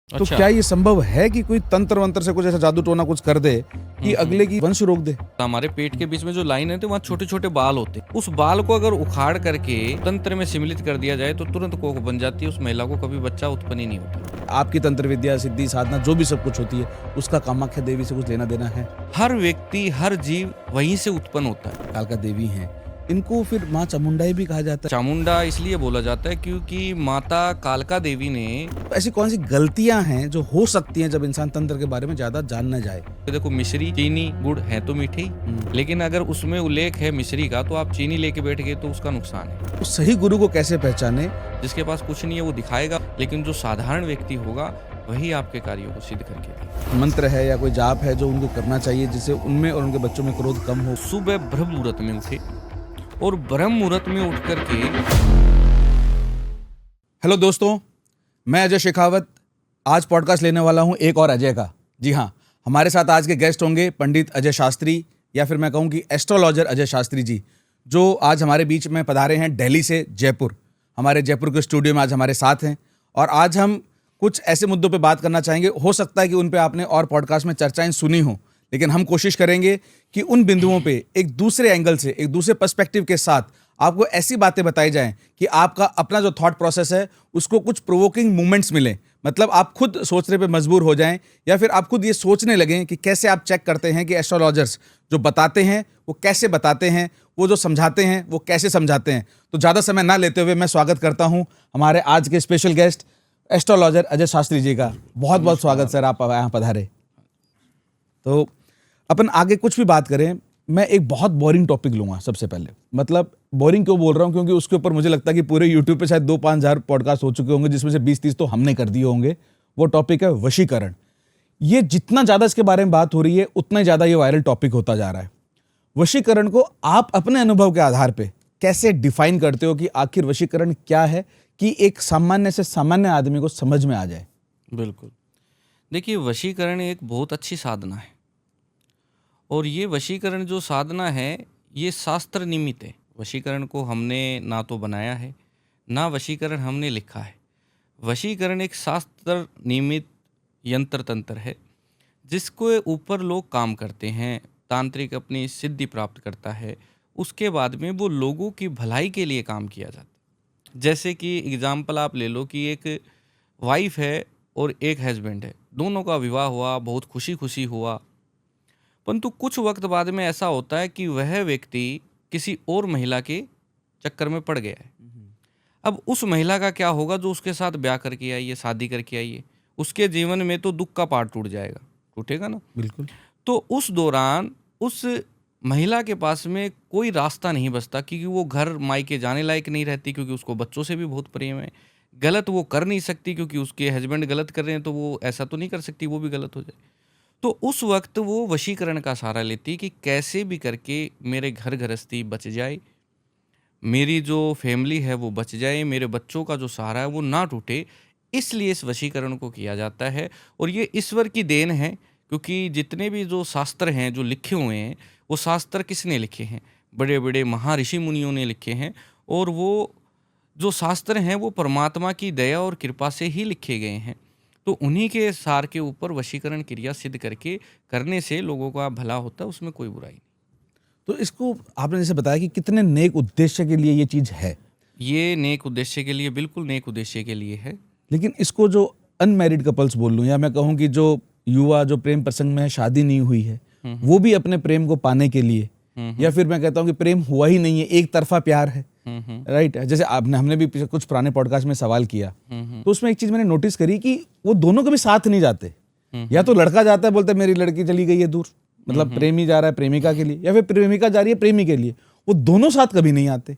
तो अच्छा। क्या ये संभव है कि कोई तंत्र वंत्र से कुछ ऐसा जादू टोना कुछ कर दे कि अगले की वंश रोक दे? हमारे पेट के बीच में जो लाइन है तो वहाँ छोटे छोटे बाल होते हैं। उस बाल को अगर उखाड़ करके तंत्र में सम्मिलित कर दिया जाए तो तुरंत कोख बन जाती है, उस महिला को कभी बच्चा उत्पन्न ही नहीं होता। आपकी तंत्र विद्या, सिद्धि, साधना जो भी सब कुछ होती है उसका कामाख्या देवी से कुछ लेना देना है? हर व्यक्ति, हर जीव वहीं से उत्पन्न होता है। कालका देवी हैं, इनको फिर माँ चामुंडाई भी कहा जाता है। चामुंडा इसलिए बोला जाता है क्योंकि माता कालका देवी ने, तो ऐसी कौन सी गलतियां हैं जो हो सकती हैं जब इंसान तंत्र के बारे में ज्यादा जान न जाए? देखो मिश्री, चीनी, गुड़ है तो मीठे ही, लेकिन अगर उसमें उल्लेख है मिश्री का तो आप चीनी लेके बैठ गए तो उसका नुकसान है। तो सही गुरु को कैसे पहचाने? जिसके पास कुछ नहीं है वो दिखाएगा, लेकिन जो साधारण व्यक्ति होगा वही आपके कार्यों को सिद्ध करके देगा। मंत्र है या कोई जाप है जो उनको करना चाहिए जिससे उनमें और उनके बच्चों में क्रोध कम हो? सुबह ब्रह्म मुहूर्त में उठे और ब्रह्म मुहूर्त में उठ करके। हेलो दोस्तों, मैं अजय शेखावत आज पॉडकास्ट लेने वाला हूं एक और अजय का। जी हाँ, हमारे साथ आज के गेस्ट होंगे पंडित अजय शास्त्री, या फिर मैं कहूं कि एस्ट्रोलॉजर अजय शास्त्री जी, जो आज हमारे बीच में पधारे हैं दिल्ली से जयपुर। हमारे जयपुर के स्टूडियो में आज हमारे साथ हैं और आज हम कुछ ऐसे मुद्दों पे बात करना चाहेंगे। हो सकता है कि उन पे आपने और पॉडकास्ट में चर्चाएं सुनी हो, लेकिन हम कोशिश करेंगे कि उन बिंदुओं पे एक दूसरे एंगल से, एक दूसरे पर्सपेक्टिव के साथ आपको ऐसी बातें बताई जाएं कि आपका अपना जो थॉट प्रोसेस है उसको कुछ प्रोवोकिंग मोमेंट्स मिले। मतलब आप खुद सोचने पे मजबूर हो जाएं, या फिर आप खुद ये सोचने लगें कि कैसे आप चेक करते हैं कि एस्ट्रोलॉजर्स जो बताते हैं वो कैसे बताते हैं, वो जो समझाते हैं वो कैसे समझाते हैं। तो ज़्यादा समय ना लेते हुए मैं स्वागत करता हूँ हमारे आज के special guest astrologer Ajay Shastri ji का। बहुत बहुत स्वागत सर, आप यहाँ पधारे। तो अपन आगे कुछ भी बात करें, मैं एक बहुत बोरिंग टॉपिक लूंगा सबसे पहले। मतलब बोरिंग क्यों बोल रहा हूँ, क्योंकि उसके ऊपर मुझे लगता है कि पूरे यूट्यूब पे शायद 2-5 हज़ार पॉडकास्ट हो चुके होंगे, जिसमें से 20-30 तो हमने कर दिए होंगे। वो टॉपिक है वशीकरण। ये जितना ज़्यादा इसके बारे में बात हो रही है उतना ही ज़्यादा ये वायरल टॉपिक होता जा रहा है। वशीकरण को आप अपने अनुभव के आधार पर कैसे डिफाइन करते हो कि आखिर वशीकरण क्या है, कि एक सामान्य से सामान्य आदमी को समझ में आ जाए? बिल्कुल, देखिए वशीकरण एक बहुत अच्छी साधना है और ये वशीकरण जो साधना है ये शास्त्र निमित्त है। वशीकरण को हमने ना तो बनाया है, ना वशीकरण हमने लिखा है। वशीकरण एक शास्त्र निमित्त यंत्र तंत्र है जिसको ऊपर लोग काम करते हैं, तांत्रिक अपनी सिद्धि प्राप्त करता है, उसके बाद में वो लोगों की भलाई के लिए काम किया जाता है। जैसे कि एग्जाम्पल आप ले लो कि एक वाइफ है और एक हस्बैंड है, दोनों का विवाह हुआ, बहुत खुशी खुशी हुआ, परंतु कुछ वक्त बाद में ऐसा होता है कि वह व्यक्ति किसी और महिला के चक्कर में पड़ गया है। अब उस महिला का क्या होगा जो उसके साथ ब्याह करके आई है, शादी करके आई है, उसके जीवन में तो दुख का पहाड़ टूट जाएगा, टूटेगा ना। बिल्कुल। तो उस दौरान उस महिला के पास में कोई रास्ता नहीं बचता, क्योंकि वो घर मायके जाने लायक नहीं रहती, क्योंकि उसको बच्चों से भी बहुत प्रेम है। गलत वो कर नहीं सकती क्योंकि उसके हस्बैंड गलत कर रहे हैं, तो वो ऐसा तो नहीं कर सकती वो भी गलत हो जाए। तो उस वक्त वो वशीकरण का सहारा लेती कि कैसे भी करके मेरे घर गृहस्थी बच जाए, मेरी जो फैमिली है वो बच जाए, मेरे बच्चों का जो सहारा है वो ना टूटे। इसलिए इस वशीकरण को किया जाता है और ये ईश्वर की देन है, क्योंकि जितने भी जो शास्त्र हैं जो लिखे हुए हैं वो शास्त्र किसने लिखे हैं? बड़े बड़े महर्षि मुनियों ने लिखे हैं, और वो जो शास्त्र हैं वो परमात्मा की दया और कृपा से ही लिखे गए हैं। तो उन्हीं के सार के ऊपर वशीकरण क्रिया सिद्ध करके करने से लोगों का भला होता है, उसमें कोई बुराई नहीं। तो इसको आपने जैसे बताया कि कितने नेक उद्देश्य के लिए ये चीज़ है, ये नेक उद्देश्य के लिए, बिल्कुल नेक उद्देश्य के लिए है। लेकिन इसको जो अनमैरिड कपल्स बोल लूँ, या मैं कहूँ कि जो युवा जो प्रेम प्रसंग में है, शादी नहीं हुई है, वो भी अपने प्रेम को पाने के लिए, या फिर मैं कहता हूँ कि प्रेम हुआ ही नहीं है, एक तरफा प्यार है, राइट। जैसे हमने भी कुछ पुराने पॉडकास्ट में सवाल किया, तो उसमें एक चीज मैंने नोटिस करी कि वो दोनों कभी साथ नहीं जाते। या तो लड़का जाता है, बोलता है मेरी लड़की चली गई है दूर, मतलब प्रेमी जा रहा है प्रेमिका के लिए, या फिर प्रेमिका जा रही है प्रेमी के लिए, वो दोनों साथ कभी नहीं आते।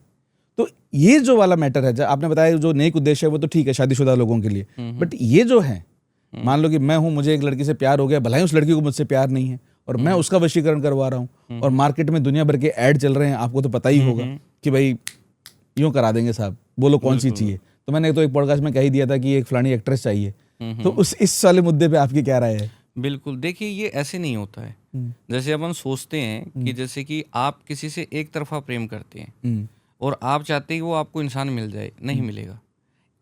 तो ये जो वाला मैटर है, आपने बताया जो नेक उद्देश्य है वो तो ठीक है शादीशुदा लोगों के लिए, बट ये जो है, मान लो कि मैं हूं, मुझे एक लड़की से प्यार हो गया, भला ही उस लड़की को मुझसे प्यार नहीं है और मैं उसका वशीकरण करवा रहा हूं, और मार्केट में दुनिया भर के ऐड चल रहे हैं, आपको तो पता ही होगा कि भाई यूं करा देंगे साहब, बोलो कौन सी चाहिए। तो मैंने तो एक पॉडकास्ट में कह ही दिया था कि एक फलानी एक्ट्रेस चाहिए। तो इस वाले मुद्दे पे आपकी क्या राय है? बिल्कुल, देखिए ये ऐसे नहीं होता है जैसे अपन सोचते हैं कि जैसे कि आप किसी से एक तरफा प्रेम करते हैं और आप चाहते हैं कि वो आपको इंसान मिल जाए, नहीं मिलेगा।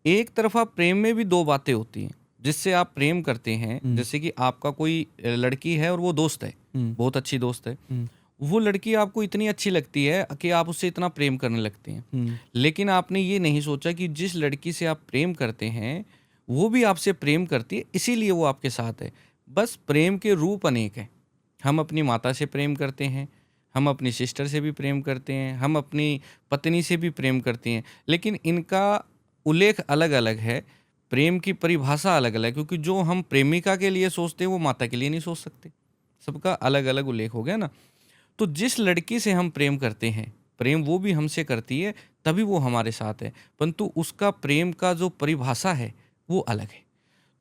एक तरफा प्रेम में भी दो बातें होती हैं, जिससे आप प्रेम करते हैं, जैसे कि आपका कोई लड़की है और वो दोस्त है, बहुत अच्छी दोस्त है, वो लड़की आपको इतनी अच्छी लगती है कि आप उससे इतना प्रेम करने लगते हैं। लेकिन आपने ये नहीं सोचा कि जिस लड़की से आप प्रेम करते हैं वो भी आपसे प्रेम करती है, इसीलिए वो आपके साथ है। बस प्रेम के रूप अनेक हैं। हम अपनी माता से प्रेम करते हैं, हम अपनी सिस्टर से भी प्रेम करते हैं, हम अपनी पत्नी से भी प्रेम करते हैं, लेकिन इनका उल्लेख अलग अलग है, प्रेम की परिभाषा अलग अलग है। क्योंकि जो हम प्रेमिका के लिए सोचते हैं वो माता के लिए नहीं सोच सकते, सबका अलग अलग उल्लेख हो गया ना। तो जिस लड़की से हम प्रेम करते हैं, प्रेम वो भी हमसे करती है, तभी वो हमारे साथ है, परंतु उसका प्रेम का जो परिभाषा है वो अलग है।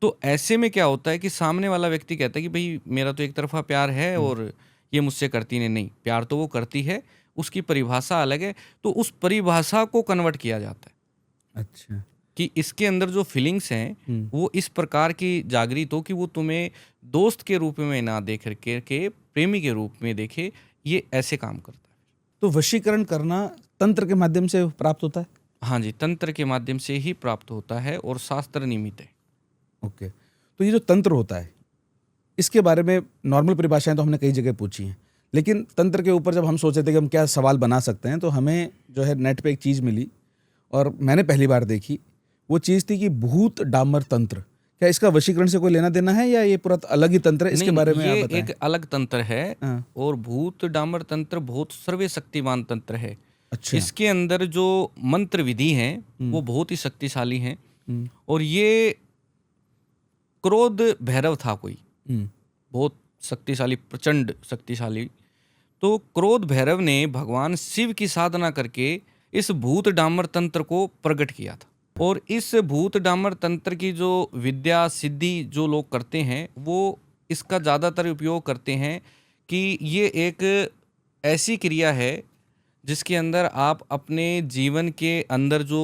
तो ऐसे में क्या होता है कि सामने वाला व्यक्ति कहता है कि भाई मेरा तो एक तरफा प्यार है और ये मुझसे करती नहीं, प्यार तो वो करती है, उसकी परिभाषा अलग है। तो उस परिभाषा को कन्वर्ट किया जाता है अच्छा। कि इसके अंदर जो फीलिंग्स हैं वो इस प्रकार की जागृत हो कि वो तुम्हें दोस्त के रूप में ना देख के प्रेमी के रूप में देखे, ये ऐसे काम करता है। तो वशीकरण करना तंत्र के माध्यम से प्राप्त होता है? हाँ जी, तंत्र के माध्यम से ही प्राप्त होता है और शास्त्र निमित्त है। ओके। तो ये जो तंत्र होता है, इसके बारे में नॉर्मल परिभाषाएं तो हमने कई जगह पूछी हैं, लेकिन तंत्र के ऊपर जब हम सोचे थे कि हम क्या सवाल बना सकते हैं, तो हमें जो है नेट पे एक चीज़ मिली और मैंने पहली बार देखी। वो चीज़ थी कि भूत डामर तंत्र। क्या इसका वशीकरण से कोई लेना देना है या ये पूरा अलग ही तंत्र है? इसके नहीं, बारे में ये आप बताएं। एक अलग तंत्र है। हाँ। और भूत डामर तंत्र बहुत सर्वशक्तिमान तंत्र है। अच्छा। इसके अंदर जो मंत्र विधि हैं वो बहुत ही शक्तिशाली हैं। और ये क्रोध भैरव था कोई, बहुत शक्तिशाली, प्रचंड शक्तिशाली। तो क्रोध भैरव ने भगवान शिव की साधना करके इस भूत डामर तंत्र को प्रकट किया था। और इस भूत डामर तंत्र की जो विद्या सिद्धि जो लोग करते हैं वो इसका ज़्यादातर उपयोग करते हैं कि ये एक ऐसी क्रिया है जिसके अंदर आप अपने जीवन के अंदर जो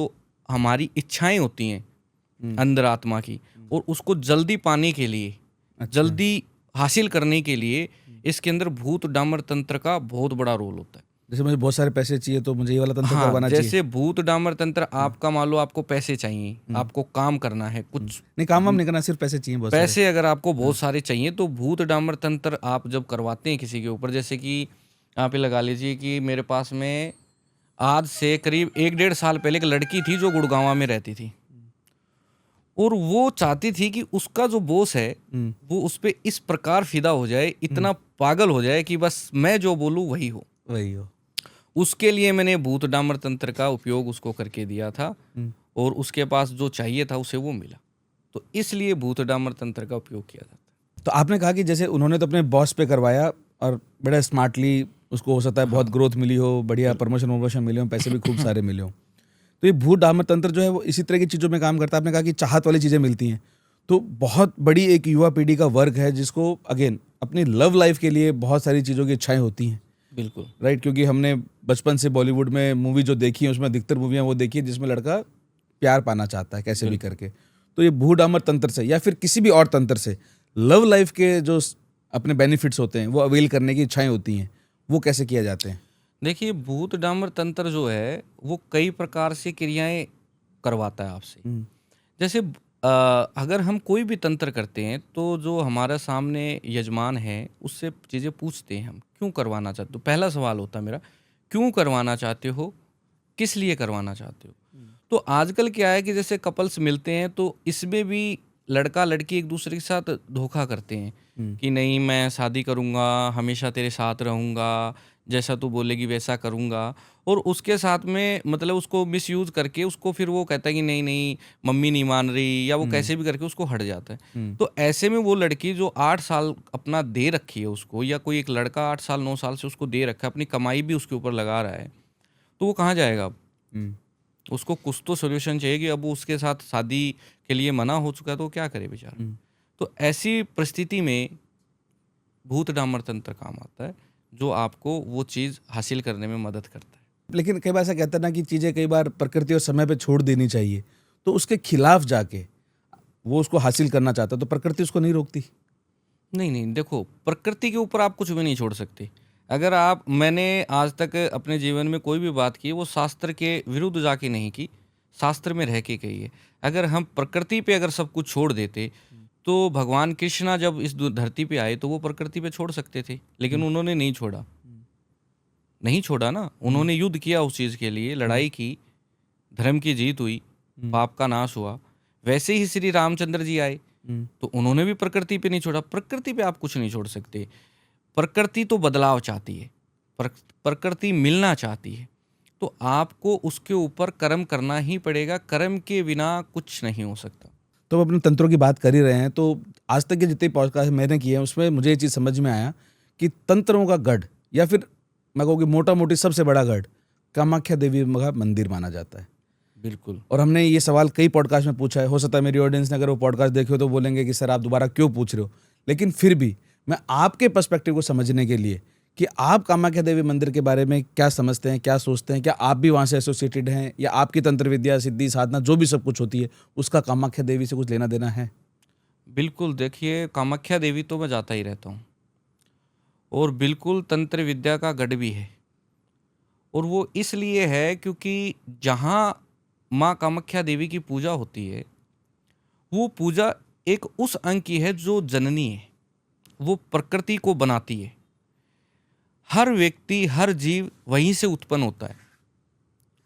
हमारी इच्छाएं होती हैं अंदर आत्मा की, और उसको जल्दी पाने के लिए, जल्दी हासिल करने के लिए इसके अंदर भूत डामर तंत्र का बहुत बड़ा रोल होता है। जैसे मुझे बहुत सारे पैसे चाहिए तो मुझे ये वाला तंत्र हाँ, करवाना चाहिए। जैसे भूत डामर तंत्र आपका, मान लो आपको पैसे चाहिए, आपको काम करना है कुछ, नहीं, काम वाम नहीं करना, सिर्फ पैसे चाहिए बहुत सारे। पैसे अगर आपको बहुत सारे चाहिए तो भूत डामर तंत्र आप जब करवाते हैं किसी के ऊपर, जैसे कि आप ये लगा लीजिए कि मेरे पास में आज से करीब 1-1.5 साल पहले एक लड़की थी जो गुड़गांव में रहती थी, और वो चाहती थी कि उसका जो बॉस है वो उस पर इस प्रकार फिदा हो जाए, इतना पागल हो जाए कि बस मैं जो बोलूँ वही हो। वही हो। उसके लिए मैंने भूत डामर तंत्र का उपयोग उसको करके दिया था, और उसके पास जो चाहिए था उसे वो मिला। तो इसलिए भूत डामर तंत्र का उपयोग किया जाता है। तो आपने कहा कि जैसे उन्होंने तो अपने बॉस पे करवाया और बड़ा स्मार्टली, उसको हो सकता है बहुत ग्रोथ मिली हो, बढ़िया प्रमोशन मिले हो, पैसे भी खूब सारे मिले हो। तो ये भूत डामर तंत्र जो है वो इसी तरह की चीज़ों में काम करता है। आपने कहा कि चाहत वाली चीज़ें मिलती हैं, तो बहुत बड़ी एक युवा पीढ़ी का वर्ग है जिसको अगेन अपनी लव लाइफ के लिए बहुत सारी चीज़ों की इच्छाएं होती हैं। बिल्कुल राइट, क्योंकि हमने बचपन से बॉलीवुड में मूवी जो देखी है उसमें अधिकतर मूवियाँ वो देखी है जिसमें लड़का प्यार पाना चाहता है कैसे भी करके। तो ये भूत डामर तंत्र से या फिर किसी भी और तंत्र से लव लाइफ के जो अपने बेनिफिट्स होते हैं वो अवेल करने की इच्छाएं होती हैं, वो कैसे किया जाते हैं? देखिए, भूत डामर तंत्र जो है वो कई प्रकार से क्रियाएं करवाता है आपसे। जैसे अगर हम कोई भी तंत्र करते हैं तो जो हमारा सामने यजमान है उससे चीज़ें पूछते हैं हम क्यों करवाना चाहते हो। पहला सवाल होता है मेरा, क्यों करवाना चाहते हो, किस लिए करवाना चाहते हो। तो आजकल क्या है कि जैसे कपल्स मिलते हैं तो इसमें भी लड़का लड़की एक दूसरे के साथ धोखा करते हैं कि नहीं मैं शादी करूँगा, हमेशा तेरे साथ रहूँगा, जैसा तू बोलेगी वैसा करूँगा, और उसके साथ में मतलब उसको मिसयूज़ करके उसको फिर वो कहता है कि नहीं नहीं मम्मी नहीं मान रही, या वो कैसे भी करके उसको हट जाता है। तो ऐसे में वो लड़की जो 8 साल अपना दे रखी है उसको, या कोई एक लड़का 8 साल 9 साल से उसको दे रखा है, अपनी कमाई भी उसके ऊपर लगा रहा है, तो वो कहाँ जाएगा अब? उसको कुछ तो सोल्यूशन चाहिए कि अब वो उसके साथ शादी के लिए मना हो चुका है तो क्या करे बेचारा। तो ऐसी परिस्थिति में भूत डामर तंत्र काम आता है जो आपको वो चीज़ हासिल करने में मदद करता है। लेकिन कई बार ऐसा कहते हैं ना कि चीज़ें कई बार प्रकृति और समय पे छोड़ देनी चाहिए, तो उसके खिलाफ जाके वो उसको हासिल करना चाहता है तो प्रकृति उसको नहीं रोकती? नहीं नहीं, देखो प्रकृति के ऊपर आप कुछ भी नहीं छोड़ सकते। अगर मैंने आज तक अपने जीवन में कोई भी बात की वो शास्त्र के विरुद्ध जाके नहीं की, शास्त्र में रह के कही है। अगर हम प्रकृति पे अगर सब कुछ छोड़ देते तो भगवान कृष्णा जब इस धरती पे आए तो वो प्रकृति पे छोड़ सकते थे, लेकिन उन्होंने नहीं छोड़ा। नहीं छोड़ा ना, उन्होंने युद्ध किया उस चीज़ के लिए, लड़ाई की, धर्म की जीत हुई, पाप का नाश हुआ। वैसे ही श्री रामचंद्र जी आए तो उन्होंने भी प्रकृति पे नहीं छोड़ा। प्रकृति पे आप कुछ नहीं छोड़ सकते। प्रकृति तो बदलाव चाहती है, प्रकृति मिलना चाहती है, तो आपको उसके ऊपर कर्म करना ही पड़ेगा। कर्म के बिना कुछ नहीं हो सकता। तो अपने तंत्रों की बात कर ही रहे हैं, तो आज तक के जितने पॉडकास्ट मैंने किए हैं उसमें मुझे ये चीज़ समझ में आया कि तंत्रों का गढ़, या फिर मैं कहूँ कि मोटा मोटी सबसे बड़ा गढ़ कामाख्या देवी का मंदिर माना जाता है। बिल्कुल। और हमने ये सवाल कई पॉडकास्ट में पूछा है। हो सकता है मेरी ऑडियंस ने अगर वो पॉडकास्ट देखे हो तो बोलेंगे कि सर आप दोबारा क्यों पूछ रहे हो, लेकिन फिर भी मैं आपके पर्सपेक्टिव को समझने के लिए कि आप कामाख्या देवी मंदिर के बारे में क्या समझते हैं, क्या सोचते हैं, क्या आप भी वहाँ से एसोसिएटेड हैं, या आपकी तंत्र विद्या, सिद्धि, साधना जो भी सब कुछ होती है उसका कामाख्या देवी से कुछ लेना देना है? बिल्कुल, देखिए कामाख्या देवी तो मैं जाता ही रहता हूँ, और बिल्कुल तंत्र विद्या का गढ़ भी है। और वो इसलिए है क्योंकि जहाँ माँ कामाख्या देवी की पूजा होती है, वो पूजा एक उस अंग की है जो जननी है, वो प्रकृति को बनाती है। हर व्यक्ति, हर जीव वहीं से उत्पन्न होता है,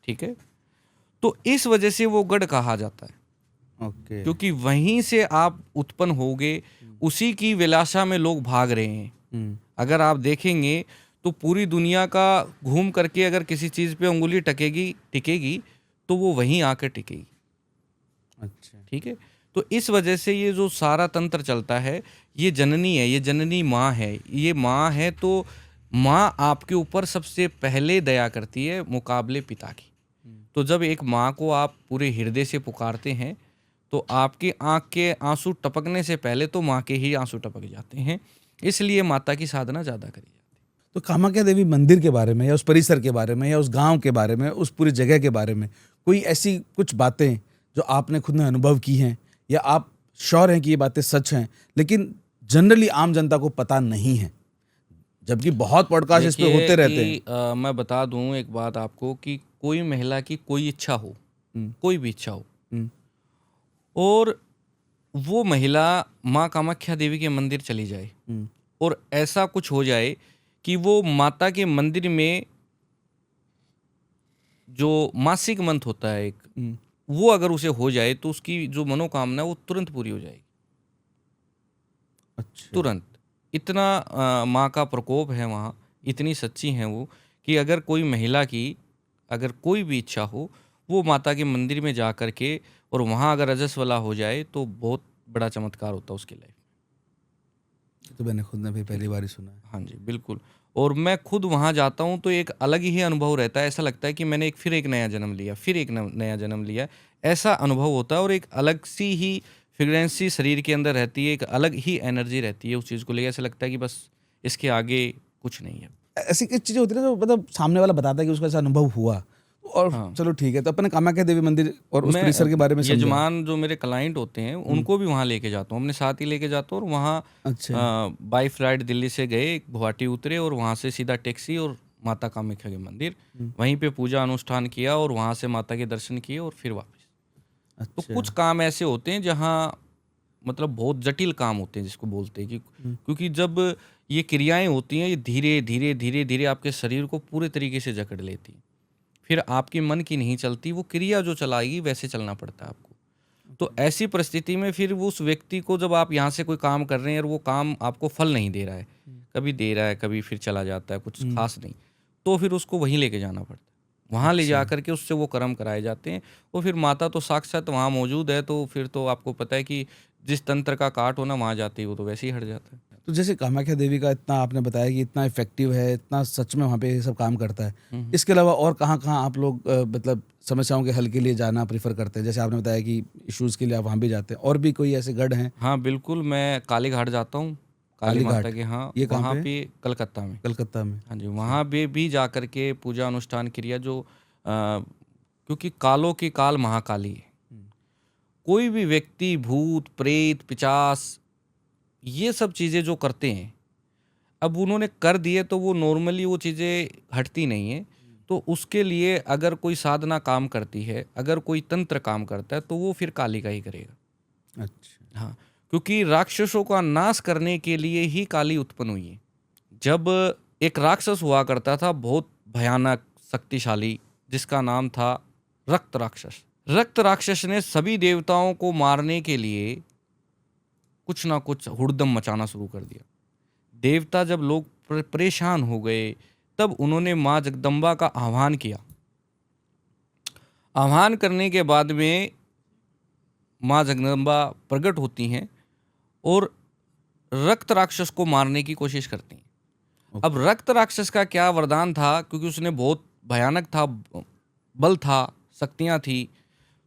ठीक है। तो इस वजह से वो गढ़ कहा जाता है, ओके। क्योंकि वहीं से आप उत्पन्न होगे। उसी की विलासा में लोग भाग रहे हैं। अगर आप देखेंगे तो पूरी दुनिया का घूम करके अगर किसी चीज़ पे उंगली टिकेगी तो वो वहीं आकर टिकेगी। अच्छा। ठीक है। तो इस वजह से ये जो सारा तंत्र चलता है, ये जननी है, ये जननी माँ है। ये माँ है तो माँ आपके ऊपर सबसे पहले दया करती है मुकाबले पिता की। तो जब एक माँ को आप पूरे हृदय से पुकारते हैं तो आपकी आँख के आंसू टपकने से पहले तो माँ के ही आंसू टपक जाते हैं। इसलिए माता की साधना ज़्यादा करी जाती है। तो कामाख्या देवी मंदिर के बारे में, या उस परिसर के बारे में, या उस गांव के बारे में, उस पूरी जगह के बारे में कोई ऐसी कुछ बातें जो आपने खुद ने अनुभव की हैं, या आप श्योर हैं कि ये बातें सच हैं लेकिन जनरली आम जनता को पता नहीं है, जबकि बहुत पॉडकास्ट इस पे देखिए होते रहते कि, मैं बता दूं एक बात आपको कि कोई महिला की कोई इच्छा हो, हैं? कोई भी इच्छा हो, हम्म, और वो महिला माँ कामाख्या देवी के मंदिर चली जाए, हम्म, और ऐसा कुछ हो जाए कि वो माता के मंदिर में जो मासिक मंथ होता है एक, हम्म, वो अगर उसे हो जाए तो उसकी जो मनोकामना है वो तुरंत पूरी हो जाएगी। अच्छा। तुरंत। इतना माँ का प्रकोप है वहाँ, इतनी सच्ची हैं वो, कि अगर कोई महिला की अगर कोई भी इच्छा हो, वो माता के मंदिर में जा कर के और वहाँ अगर रजस्वला हो जाए तो बहुत बड़ा चमत्कार होता है उसकी लाइफ। तो मैंने खुद ने भी पहली बार ही सुना है। हाँ जी, बिल्कुल। और मैं खुद वहाँ जाता हूँ तो एक अलग ही अनुभव रहता है। ऐसा लगता है कि मैंने फिर एक नया जन्म लिया, फिर एक नया जन्म लिया, ऐसा अनुभव होता है। और एक अलग सी ही फ्रिक्वेंसी शरीर के अंदर रहती है, एक अलग ही एनर्जी रहती है उस चीज़ को लेकर। ऐसा लगता है कि बस इसके आगे कुछ नहीं है। ऐसी कुछ चीजें होती है ना जो मतलब सामने वाला बताता है कि उसका ऐसा अनुभव हुआ, और हाँ। चलो ठीक है। तो अपने कामाख्या देवी मंदिर और उस मैं परिसर के बारे में समझा। यजमान जो मेरे क्लाइंट होते हैं उनको भी वहाँ लेके जाता हूँ, अपने साथ ही लेके जाता हूँ। और वहाँ अच्छा। बाई फ्लाइट दिल्ली से गए, गुवाहाटी उतरे और वहाँ से सीधा टैक्सी और माता कामाख्या के मंदिर, वहीं पे पूजा अनुष्ठान किया और वहाँ से माता के दर्शन किए और फिर वापस। तो अच्छा। कुछ काम ऐसे होते हैं जहाँ मतलब बहुत जटिल काम होते हैं जिसको बोलते हैं कि, क्योंकि जब ये क्रियाएं होती हैं ये धीरे धीरे धीरे धीरे आपके शरीर को पूरे तरीके से जकड़ लेती हैं। फिर आपके मन की नहीं चलती, वो क्रिया जो चलाएगी वैसे चलना पड़ता है आपको। तो ऐसी परिस्थिति में फिर वो उस व्यक्ति को, जब आप यहाँ से कोई काम कर रहे हैं और वो काम आपको फल नहीं दे रहा है, कभी दे रहा है कभी फिर चला जाता है, कुछ खास नहीं, तो फिर उसको वहीं लेके जाना पड़ता है। वहाँ ले जा करके उससे वो कर्म कराए जाते हैं। और फिर माता तो साक्षात वहाँ मौजूद है, तो फिर तो आपको पता है कि जिस तंत्र का काट होना वहाँ जाते ही वो तो वैसे ही हट जाता है। तो जैसे कामाख्या देवी का इतना आपने बताया कि इतना इफेक्टिव है, इतना सच में वहाँ पे ये सब काम करता है, इसके अलावा और कहाँ कहाँ आप लोग मतलब समस्याओं के हल के लिए जाना प्रीफर करते हैं? जैसे आपने बताया कि इश्यूज़ के लिए आप वहाँ भी जाते हैं, और भी कोई ऐसे गढ़ हैं? हाँ बिल्कुल, मैं काली घाट जाता हूँ, काली काली माता घाट, के। हाँ, ये कहाँ वहाँ पे है? पे कलकत्ता में। कलकत्ता में। हाँ जी, वहाँ पे भी जा कर के पूजा अनुष्ठान क्रिया जो क्योंकि कालों की काल महाकाली है। कोई भी व्यक्ति भूत प्रेत पिचास ये सब चीज़ें जो करते हैं, अब उन्होंने कर दिए तो वो नॉर्मली वो चीज़ें हटती नहीं हैं। तो उसके लिए अगर कोई साधना काम करती है, अगर कोई तंत्र काम करता है, तो वो फिर काली का ही करेगा। अच्छा। हाँ, क्योंकि राक्षसों का नाश करने के लिए ही काली उत्पन्न हुई है। जब एक राक्षस हुआ करता था बहुत भयानक शक्तिशाली, जिसका नाम था रक्त राक्षस। रक्त राक्षस ने सभी देवताओं को मारने के लिए कुछ ना कुछ हुड़दम मचाना शुरू कर दिया। देवता जब लोग परेशान हो गए, तब उन्होंने माँ जगदम्बा का आह्वान किया। आह्वान करने के बाद में माँ जगदम्बा प्रकट होती हैं और रक्त राक्षस को मारने की कोशिश करती हैं। अब रक्त राक्षस का क्या वरदान था, क्योंकि उसने बहुत भयानक था, बल था, शक्तियाँ थी,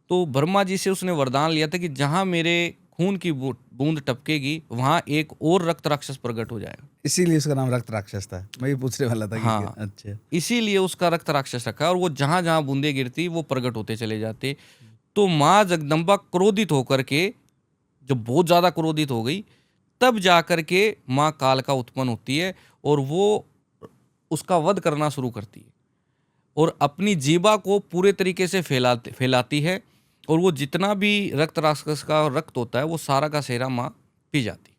तो ब्रह्मा जी से उसने वरदान लिया था कि जहाँ मेरे खून की बूंद टपकेगी वहाँ एक और रक्त राक्षस प्रकट हो जाएगा। इसीलिए उसका नाम रक्त राक्षस था। मैं ये पूछने वाला था कि हाँ, अच्छा। इसीलिए उसका रक्त राक्षस रखा, और वो जहाँ जहाँ बूंदे गिरती वो प्रकट होते चले जाते। तो माँ जगदम्बा क्रोधित होकर के, जब बहुत ज़्यादा क्रोधित हो गई, तब जा कर के माँ कालका उत्पन्न होती है और वो उसका वध करना शुरू करती है और अपनी जीवा को पूरे तरीके से फैलाती है, और वो जितना भी रक्त राक्षस का रक्त होता है वो सारा का सारा माँ पी जाती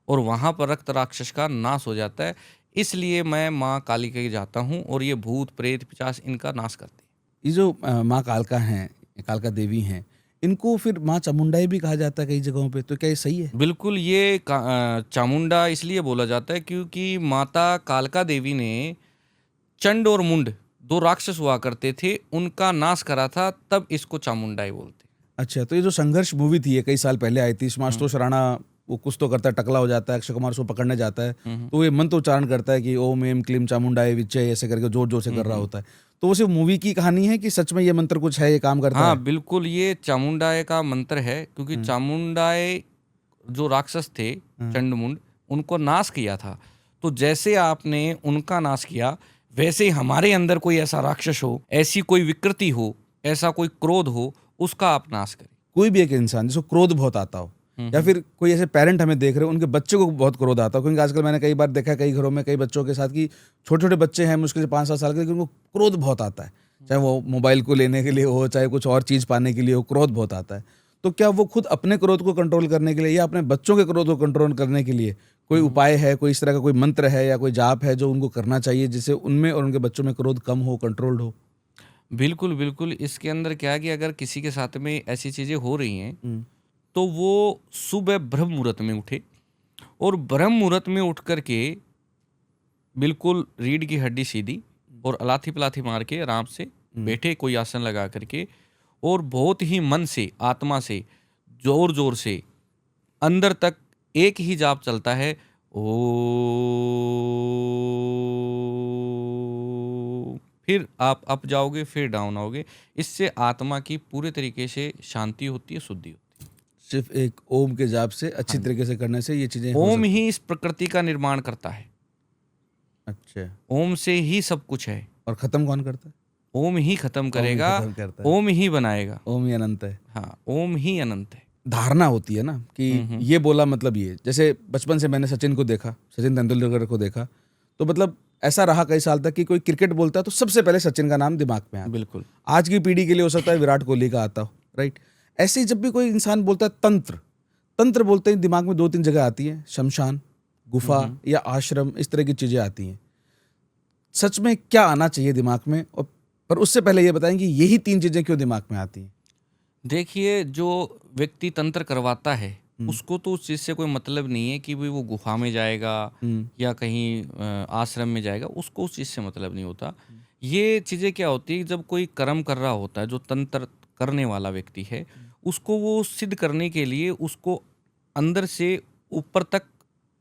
और वहाँ पर रक्त राक्षस का नाश हो जाता है। इसलिए मैं माँ काली के जाता हूँ और ये भूत प्रेत पिशाच इनका नाश करती है। ये जो माँ कालका हैं, कालका देवी हैं, इनको फिर माँ चामुंडाई भी कहा जाता है कई जगहों पे, तो क्या ये सही है? बिल्कुल, ये चामुंडा इसलिए बोला जाता है क्योंकि माता कालका देवी ने चंड और मुंड दो राक्षस हुआ करते थे, उनका नाश करा था, तब इसको चामुंडाई बोलते। अच्छा, तो ये जो संघर्ष मूवी थी, ये कई साल पहले आई थी, इसमें आशुतोष राणा वो कुछ तो करता है, टकला हो जाता है, अक्षय कुमार उसको पकड़ने जाता है, तो ये मंत्र उच्चारण करता है कि ओम एम क्लीम चामुंडाय विच्चे, ऐसे करके जोर जोर से कर रहा होता है। तो वो सिर्फ मूवी की कहानी है कि सच में ये मंत्र कुछ है, ये काम करता हाँ, है? बिल्कुल, ये चामुंडाय का मंत्र है, क्योंकि चामुंडाय जो राक्षस थे चंडमुंड, उनको नाश किया था। तो जैसे आपने उनका नाश किया, वैसे ही हमारे अंदर कोई ऐसा राक्षस हो, ऐसी कोई विकृति हो, ऐसा कोई क्रोध हो, उसका आप नाश करें। कोई भी एक इंसान जिसको क्रोध बहुत आता हो, या फिर कोई ऐसे पेरेंट हमें देख रहे हो, उनके बच्चे को बहुत क्रोध आता हो, क्योंकि आजकल मैंने कई बार देखा है कई घरों में कई बच्चों के साथ कि छोटे छोटे बच्चे हैं मुश्किल से 5-7 साल के, लेकिन उनको क्रोध बहुत आता है, चाहे वो मोबाइल को लेने के लिए हो, चाहे कुछ और चीज़ पाने के लिए हो, क्रोध बहुत आता है। तो क्या वो खुद अपने क्रोध को कंट्रोल करने के लिए या अपने बच्चों के क्रोध को कंट्रोल करने के लिए कोई उपाय है, कोई इस तरह का कोई मंत्र है या कोई जाप है जो उनको करना चाहिए, जिससे उनमें और उनके बच्चों में क्रोध कम हो, कंट्रोल्ड हो? बिल्कुल, बिल्कुल, इसके अंदर क्या है कि अगर किसी के साथ में ऐसी चीज़ें हो रही हैं, तो वो सुबह ब्रह्म मुहूर्त में उठे और ब्रह्म मुहूर्त में उठ कर के बिल्कुल रीढ़ की हड्डी सीधी और अलाथी पलाथी मार के आराम से बैठे, कोई आसन लगा करके, और बहुत ही मन से, आत्मा से, जोर जोर से अंदर तक एक ही जाप चलता है, ओ। फिर आप अप जाओगे, फिर डाउन आओगे। इससे आत्मा की पूरे तरीके से शांति होती है, शुद्धि होती है। सिर्फ एक ओम के जाप से अच्छी तरीके से करने से ये चीजें हो ओम सकती ही इस प्रकृति का निर्माण करता है। अच्छा, ओम से ही सब कुछ है। और खत्म कौन करता है? ओम ही खत्म ओम ही करेगा, खत्म करता है। ओम ही बनाएगा। ओम ही अनंत है। हाँ, ओम ही अनंत है। धारणा होती है ना कि ये बोला मतलब ये, जैसे बचपन से मैंने सचिन को देखा, सचिन तेंदुलकर को देखा, तो मतलब ऐसा रहा कई साल तक कि कोई क्रिकेट बोलता है तो सबसे पहले सचिन का नाम दिमाग में आता है। बिल्कुल। आज की पीढ़ी के लिए हो सकता है विराट कोहली का आता हो, राइट? ऐसे ही जब भी कोई इंसान बोलता है तंत्र, तंत्र बोलते ही दिमाग में 2-3 जगह आती है, शमशान, गुफा या आश्रम, इस तरह की चीजें आती हैं। सच में क्या आना चाहिए दिमाग में? और पर उससे पहले ये बताएं कि यही 3 चीजें क्यों दिमाग में आती हैं? देखिए, जो व्यक्ति तंत्र करवाता है, उसको तो उस चीज़ से कोई मतलब नहीं है कि भाई वो गुफा में जाएगा या कहीं आश्रम में जाएगा, उसको उस चीज़ से मतलब नहीं होता। ये चीज़ें क्या होती है, जब कोई कर्म कर रहा होता है, जो तंत्र करने वाला व्यक्ति है, उसको वो सिद्ध करने के लिए उसको अंदर से ऊपर तक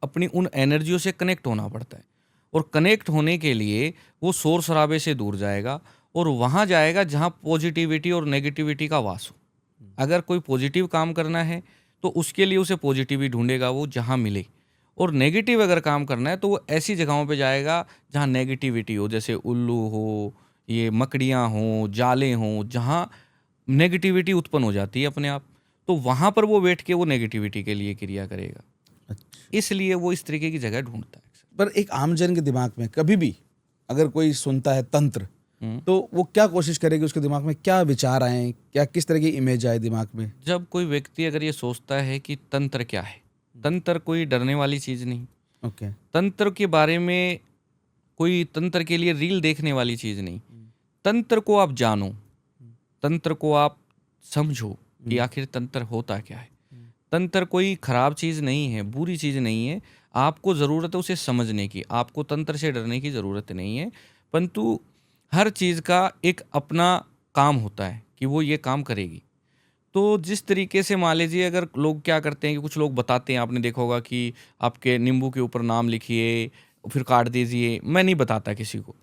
अपनी उन एनर्जियों से कनेक्ट होना पड़ता है, और कनेक्ट होने के लिए वो शोर शराबे से दूर जाएगा और वहाँ जाएगा जहाँ पॉजिटिविटी और नेगेटिविटी का वास हो। अगर कोई पॉजिटिव काम करना है तो उसके लिए उसे पॉजिटिव ही ढूंढेगा वो जहाँ मिले, और नेगेटिव अगर काम करना है तो वो ऐसी जगहों पे जाएगा जहाँ नेगेटिविटी हो, जैसे उल्लू हो, ये मकड़ियाँ हों, जाले हों, जहाँ नेगेटिविटी उत्पन्न हो जाती है अपने आप, तो वहाँ पर वो बैठ के वो नेगेटिविटी के लिए क्रिया करेगा। अच्छा। इसलिए वो इस तरीके की जगह ढूंढता है। पर एक आमजन के दिमाग में कभी भी अगर कोई सुनता है तंत्र, तो वो क्या कोशिश करेगी, उसके दिमाग में क्या विचार आए, क्या किस तरह की इमेज आए दिमाग में? जब कोई व्यक्ति अगर ये सोचता है कि तंत्र क्या है, तंत्र कोई डरने वाली चीज़ नहीं, ओके। तंत्र के बारे में कोई तंत्र के लिए रील देखने वाली चीज़ नहीं, तंत्र को आप जानो, तंत्र को आप समझो कि आखिर तंत्र होता क्या है। तंत्र कोई खराब चीज़ नहीं है, बुरी चीज़ नहीं है, आपको ज़रूरत है उसे समझने की, आपको तंत्र से डरने की ज़रूरत नहीं है। परंतु हर चीज़ का एक अपना काम होता है कि वो ये काम करेगी। तो जिस तरीके से मान लीजिए अगर लोग क्या करते हैं कि कुछ लोग बताते हैं, आपने देखा होगा कि आपके नींबू के ऊपर नाम लिखिए फिर काट दीजिए, मैं नहीं बताता किसी को,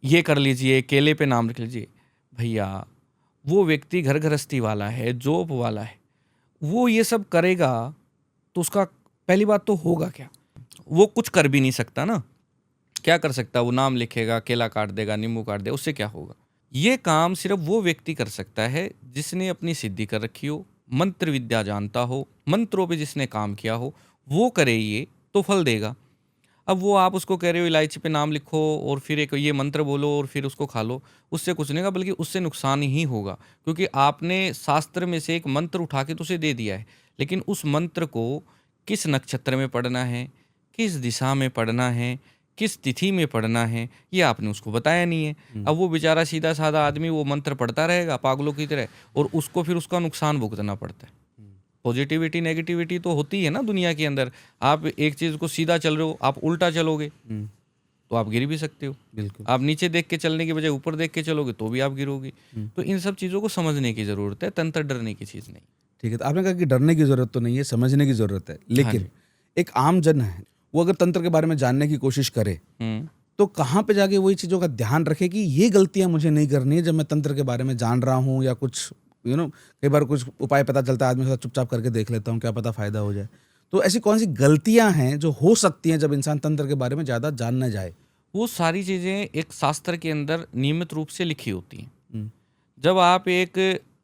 ये कर लीजिए, केले पे नाम लिख लीजिए। भैया वो व्यक्ति घर गृहस्थी वाला है, जॉब वाला है, वो ये सब करेगा तो उसका पहली बात तो होगा क्या, वो कुछ कर भी नहीं सकता ना। क्या कर सकता, वो नाम लिखेगा, केला काट देगा, नींबू काट देगा, उससे क्या होगा। ये काम सिर्फ वो व्यक्ति कर सकता है जिसने अपनी सिद्धि कर रखी हो, मंत्र विद्या जानता हो, मंत्रों पे जिसने काम किया हो, वो करे ये तो फल देगा। अब वो आप उसको कह रहे हो इलायची पे नाम लिखो और फिर एक ये मंत्र बोलो और फिर उसको खा लो, उससे कुछ नहीं होगा, बल्कि उससे नुकसान ही होगा। क्योंकि आपने शास्त्र में से एक मंत्र उठा के तो उसे दे दिया है, लेकिन उस मंत्र को किस नक्षत्र में पढ़ना है, किस दिशा में पढ़ना है, किस तिथि में पढ़ना है, ये आपने उसको बताया नहीं है। अब वो बेचारा सीधा साधा आदमी वो मंत्र पढ़ता रहेगा पागलों की तरह, और उसको फिर उसका नुकसान भुगतना पड़ता है। पॉजिटिविटी नेगेटिविटी तो होती है ना दुनिया के अंदर। आप एक चीज़ को सीधा चल रहे हो, आप उल्टा चलोगे तो आप गिर भी सकते हो। बिल्कुल। आप नीचे देख के चलने की बजाय ऊपर देख के चलोगे तो भी आप गिरोगे। तो इन सब चीज़ों को समझने की ज़रूरत है, तंत्र डरने की चीज़ नहीं। ठीक है, तो आपने कहा कि डरने की जरूरत तो नहीं है, समझने की जरूरत है, लेकिन जी। एक आम जन है, वो अगर तंत्र के बारे में जानने की कोशिश करे तो कहाँ पे जाके वही चीज़ों का ध्यान रखे कि ये गलतियां मुझे नहीं करनी है जब मैं तंत्र के बारे में जान रहा हूँ, या कुछ कई बार कुछ उपाय पता चलता है, आदमी के साथ चुपचाप करके देख लेता हूँ, क्या पता फायदा हो जाए। तो ऐसी कौन सी गलतियां हैं जो हो सकती हैं जब इंसान तंत्र के बारे में ज़्यादा जान न जाए? वो सारी चीज़ें एक शास्त्र के अंदर नियमित रूप से लिखी होती हैं। हम्म, जब आप एक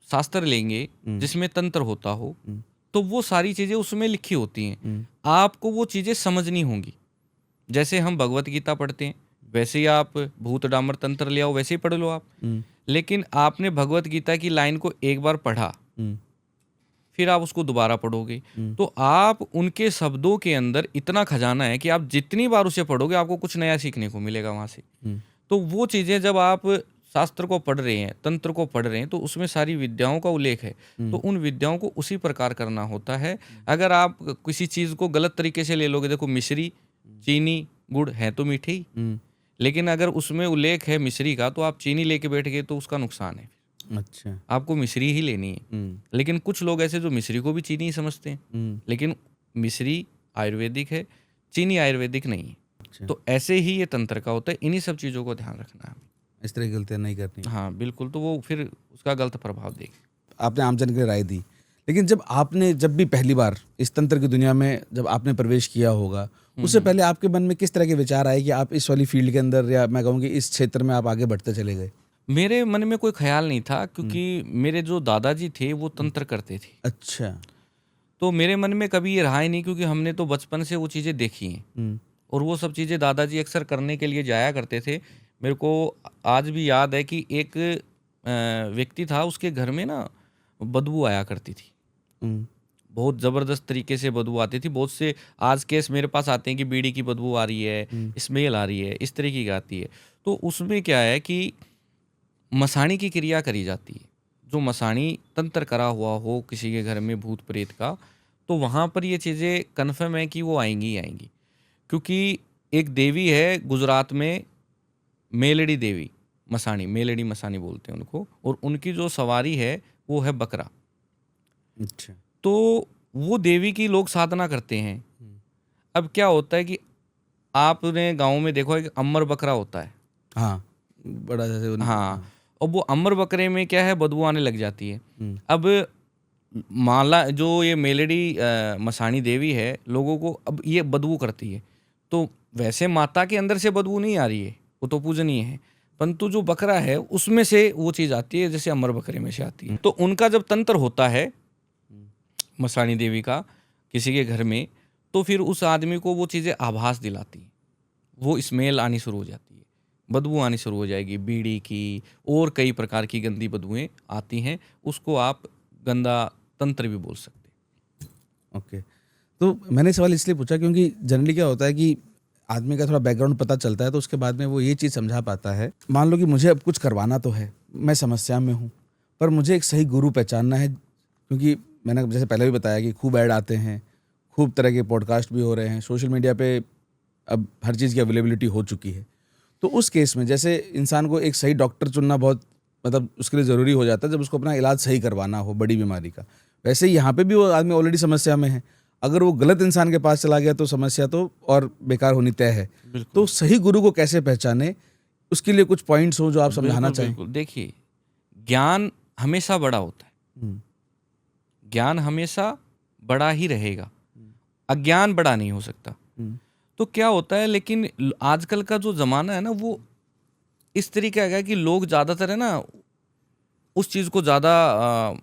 शास्त्र लेंगे हम्म, जिसमें तंत्र होता हो, हम्म, तो वो सारी चीज़ें उसमें लिखी होती हैं। हम्म, आपको वो चीज़ें समझनी होंगी। जैसे हम भगवत गीता पढ़ते हैं, वैसे ही आप भूत डामर तंत्र ले आओ, वैसे ही पढ़ लो आप। हम्म, लेकिन आपने भगवत गीता की लाइन को एक बार पढ़ा, हम्म, फिर आप उसको दोबारा पढ़ोगे, हम्म, तो आप उनके शब्दों के अंदर इतना खजाना है कि आप जितनी बार उसे पढ़ोगे आपको कुछ नया सीखने को मिलेगा वहाँ से। हम्म, तो वो चीज़ें जब आप शास्त्र को पढ़ रहे हैं, तंत्र को पढ़ रहे हैं, तो उसमें सारी विद्याओं का उल्लेख है। तो उन विद्याओं को उसी प्रकार करना होता है। अगर आप किसी चीज़ को गलत तरीके से ले लोगे, देखो मिश्री, चीनी, गुड़ है तो मीठे ही, हम्म, लेकिन अगर उसमें उल्लेख है मिश्री का तो आप चीनी लेके बैठ गए तो उसका नुकसान है। अच्छा। आपको मिश्री ही लेनी है। हम्म, लेकिन कुछ लोग ऐसे जो मिश्री को भी चीनी ही समझते हैं, हम्म, लेकिन मिश्री आयुर्वेदिक है, चीनी आयुर्वेदिक नहीं है। अच्छा। तो ऐसे ही ये तंत्र का होता है, इन्हीं सब चीज़ों को ध्यान रखना है। इस तरह की गलतियां नहीं करनी। हाँ बिल्कुल, तो वो फिर उसका गलत प्रभाव देगी। आपने आमजन के लिए राय दी, लेकिन जब भी पहली बार इस तंत्र की दुनिया में जब आपने प्रवेश किया होगा, उससे पहले आपके मन में किस तरह के विचार आए कि आप इस वाली फील्ड के अंदर, या मैं कहूँगी इस क्षेत्र में आप आगे बढ़ते चले गए? मेरे मन में कोई ख्याल नहीं था, क्योंकि मेरे जो दादाजी थे वो तंत्र करते थे। अच्छा। तो मेरे मन में कभी ये रहा ही नहीं, क्योंकि हमने तो बचपन से वो चीज़ें देखी हैं। हम्म, और वो सब चीज़ें दादाजी अक्सर करने के लिए जाया करते थे। मेरे को आज भी याद है कि एक व्यक्ति था, उसके घर में ना बदबू आया करती थी, हम्म, बहुत ज़बरदस्त तरीके से बदबू आती थी। बहुत से आज केस मेरे पास आते हैं कि बीड़ी की बदबू आ रही है, स्मेल आ रही है, इस तरीके की आती है। तो उसमें क्या है कि मसाणी की क्रिया करी जाती है। जो मसाणी तंत्र करा हुआ हो किसी के घर में भूत प्रेत का, तो वहाँ पर ये चीज़ें कन्फर्म है कि वो आएंगी ही आएंगी। क्योंकि एक देवी है गुजरात में, मेलड़ी देवी, मसाणी, मेलड़ी मसाणी बोलते हैं उनको, और उनकी जो सवारी है वो है बकरा। अच्छा। तो वो देवी की लोग साधना करते हैं। अब क्या होता है कि आपने गांव में देखा है कि अमर बकरा होता है। हाँ, बड़ा जैसे हाँ, और वो अमर बकरे में क्या है, बदबू आने लग जाती है। हम्म, अब माला जो ये मेलड़ी मसाणी देवी है, लोगों को अब ये बदबू करती है। तो वैसे माता के अंदर से बदबू नहीं आ रही है, वो तो पूजनीय है, परंतु जो बकरा है उसमें से वो चीज़ आती है, जैसे अमर बकरे में से आती है। तो उनका जब तंत्र होता है मसाणी देवी का किसी के घर में, तो फिर उस आदमी को वो चीज़ें आभास दिलाती हैं, वो स्मेल आनी शुरू हो जाती है। बदबू आनी शुरू हो जाएगी बीड़ी की, और कई प्रकार की गंदी बदबूएं आती हैं। उसको आप गंदा तंत्र भी बोल सकते हैं। ओके। तो मैंने सवाल इसलिए पूछा क्योंकि जनरली क्या होता है कि आदमी का थोड़ा बैकग्राउंड पता चलता है तो उसके बाद में वो ये चीज़ समझा पाता है। मान लो कि मुझे अब कुछ करवाना तो है, मैं समस्या में हूँ, पर मुझे एक सही गुरु पहचानना है, क्योंकि मैंने जैसे पहले भी बताया कि खूब ऐड आते हैं, खूब तरह के पॉडकास्ट भी हो रहे हैं, सोशल मीडिया पे अब हर चीज़ की अवेलेबिलिटी हो चुकी है। तो उस केस में जैसे इंसान को एक सही डॉक्टर चुनना बहुत मतलब उसके लिए ज़रूरी हो जाता है जब उसको अपना इलाज सही करवाना हो बड़ी बीमारी का। वैसे ही यहाँ पे भी वो आदमी ऑलरेडी समस्या में है, अगर वो गलत इंसान के पास चला गया तो समस्या तो और बेकार होनी तय है। बिल्कुल तो सही गुरु को कैसे पहचाने, उसके लिए कुछ पॉइंट्स हो जो आप समझाना बिल्कुल चाहें? बिल्कुल। देखिए, ज्ञान हमेशा बड़ा होता है, हुँ, ज्ञान हमेशा बड़ा ही रहेगा, अज्ञान बड़ा नहीं हो सकता। हुँ, तो क्या होता है, लेकिन आजकल का जो ज़माना है ना, वो इस तरीके का है कि लोग ज़्यादातर है ना उस चीज़ को ज़्यादा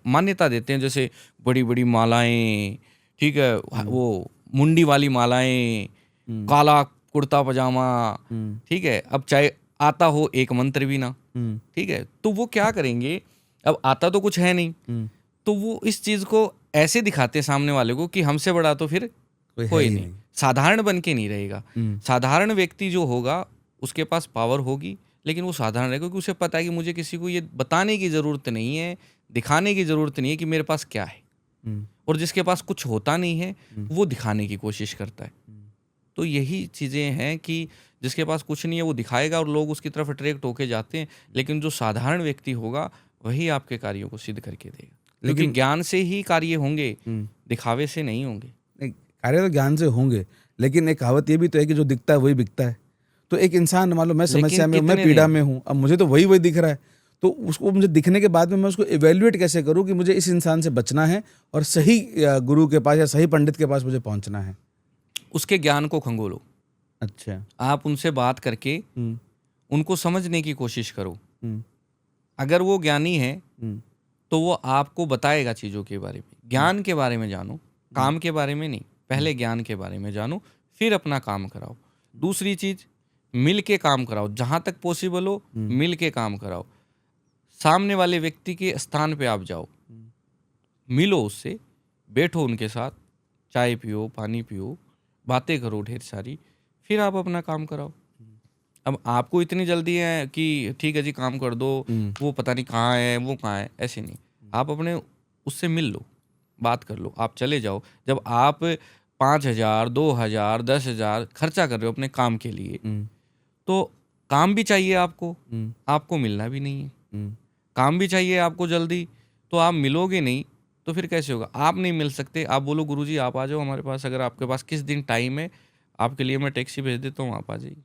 मान्यता देते हैं, जैसे बड़ी-बड़ी मालाएँ, ठीक है? हुँ, वो मुंडी वाली मालाएँ, हुँ, काला कुर्ता पजामा, हुँ, ठीक है? अब चाहे आता हो एक मंत्र भी ना, हुँ, ठीक है? तो वो क्या करेंगे, अब आता तो कुछ है नहीं, हुँ, तो वो इस चीज़ को ऐसे दिखाते हैं सामने वाले को कि हमसे बड़ा तो फिर कोई है कोई ही नहीं, नहीं। साधारण बन के नहीं रहेगा। हुँ, साधारण व्यक्ति जो होगा, उसके पास पावर होगी, लेकिन वो साधारण रहेगा, क्योंकि उसे पता है कि मुझे किसी को ये बताने की ज़रूरत नहीं है, दिखाने की ज़रूरत नहीं है कि मेरे पास क्या है। हुँ, और जिसके पास कुछ होता नहीं है, हुँ, वो दिखाने की कोशिश करता है। हुँ, तो यही चीज़ें हैं कि जिसके पास कुछ नहीं है, वो दिखाएगा और लोग उसकी तरफ अट्रैक्ट होके जाते हैं, लेकिन जो साधारण व्यक्ति होगा, वही आपके कार्यों को सिद्ध करके देगा। क्योंकि लेकिन ज्ञान से ही कार्य होंगे, हुँ, दिखावे से नहीं होंगे। नहीं, कार्य तो ज्ञान से होंगे, लेकिन एक कहावत ये भी तो है कि जो दिखता है वही बिकता है। तो एक इंसान मान लो मैं लेकिन समस्या में हूँ, मैं कितने पीड़ा दिन? में हूँ, अब मुझे तो वही-वही दिख रहा है, तो उसको मुझे दिखने के बाद में मैं उसको इवैल्यूएट कैसे करूँ कि मुझे इस इंसान से बचना है और सही गुरु के पास या सही पंडित के पास मुझे पहुँचना है? उसके ज्ञान को खंगोलो। अच्छा। आप उनसे बात करके हुँ, उनको समझने की कोशिश करो। हुँ, अगर वो ज्ञानी है, हुँ, तो वो आपको बताएगा चीज़ों के बारे में। हुँ, ज्ञान के बारे में जानो, हुँ, काम के बारे में नहीं। हुँ, पहले ज्ञान के बारे में जानो, फिर अपना काम कराओ। दूसरी चीज़, मिल के काम कराओ। जहाँ तक पॉसिबल हो, हुँ, मिल के काम कराओ। सामने वाले व्यक्ति के स्थान पे आप जाओ, हुँ, मिलो उससे, बैठो उनके साथ, चाय पियो, पानी पियो, बातें करो ढेर सारी, फिर आप अपना काम कराओ। अब आपको इतनी जल्दी है कि ठीक है जी काम कर दो, हुँ, वो पता नहीं कहाँ है, वो कहाँ है, ऐसे नहीं। आप अपने उससे मिल लो, बात कर लो, आप चले जाओ। जब आप 5,000, 2,000, 10,000 खर्चा कर रहे हो अपने काम के लिए, हुँ, तो काम भी चाहिए आपको, हुँ, आपको मिलना भी नहीं है। हुँ, काम भी चाहिए आपको जल्दी, तो आप मिलोगे नहीं, तो फिर कैसे होगा? आप नहीं मिल सकते, आप बोलो गुरुजी आप आ जाओ हमारे पास, अगर आपके पास किस दिन टाइम है, आपके लिए मैं टैक्सी भेज देता हूँ, आप आ जाइए।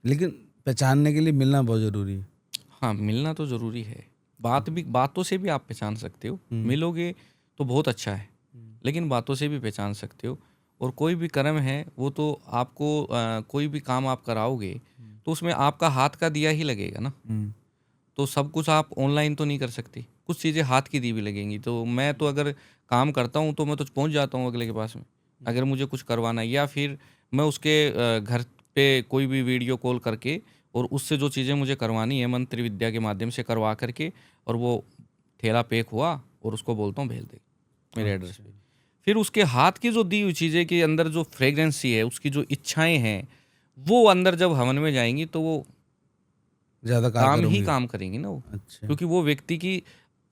लेकिन पहचानने के लिए मिलना बहुत ज़रूरी है। हाँ, मिलना तो ज़रूरी है। बातों से भी आप पहचान सकते हो। हुँ, मिलोगे तो बहुत अच्छा है, हुँ, लेकिन बातों से भी पहचान सकते हो। और कोई भी कर्म है, वो तो आपको कोई भी काम आप कराओगे, तो उसमें आपका हाथ का दिया ही लगेगा ना। हुँ, तो सब कुछ आप ऑनलाइन तो नहीं कर सकते। कुछ चीज़ें हाथ की दी भी लगेंगी। तो मैं तो अगर काम करता हूँ, तो मैं तो पहुँच जाता हूँ अगले के पास में। अगर मुझे कुछ करवाना है, या फिर मैं उसके घर पे कोई भी वीडियो कॉल करके और उससे जो चीज़ें मुझे करवानी है मंत्र विद्या के माध्यम से करवा करके, और वो ठेला पैक हुआ और उसको बोलता हूँ भेज दे मेरे एड्रेस अच्छा। पे। फिर उसके हाथ की जो दी हुई चीज़ें के अंदर जो फ्रेग्रेंसी है, उसकी जो इच्छाएँ हैं, वो अंदर जब हवन में जाएँगी, तो वो ज़्यादा काम कारगर ही होंगे। काम करेंगी ना वो। अच्छा। क्योंकि वो व्यक्ति की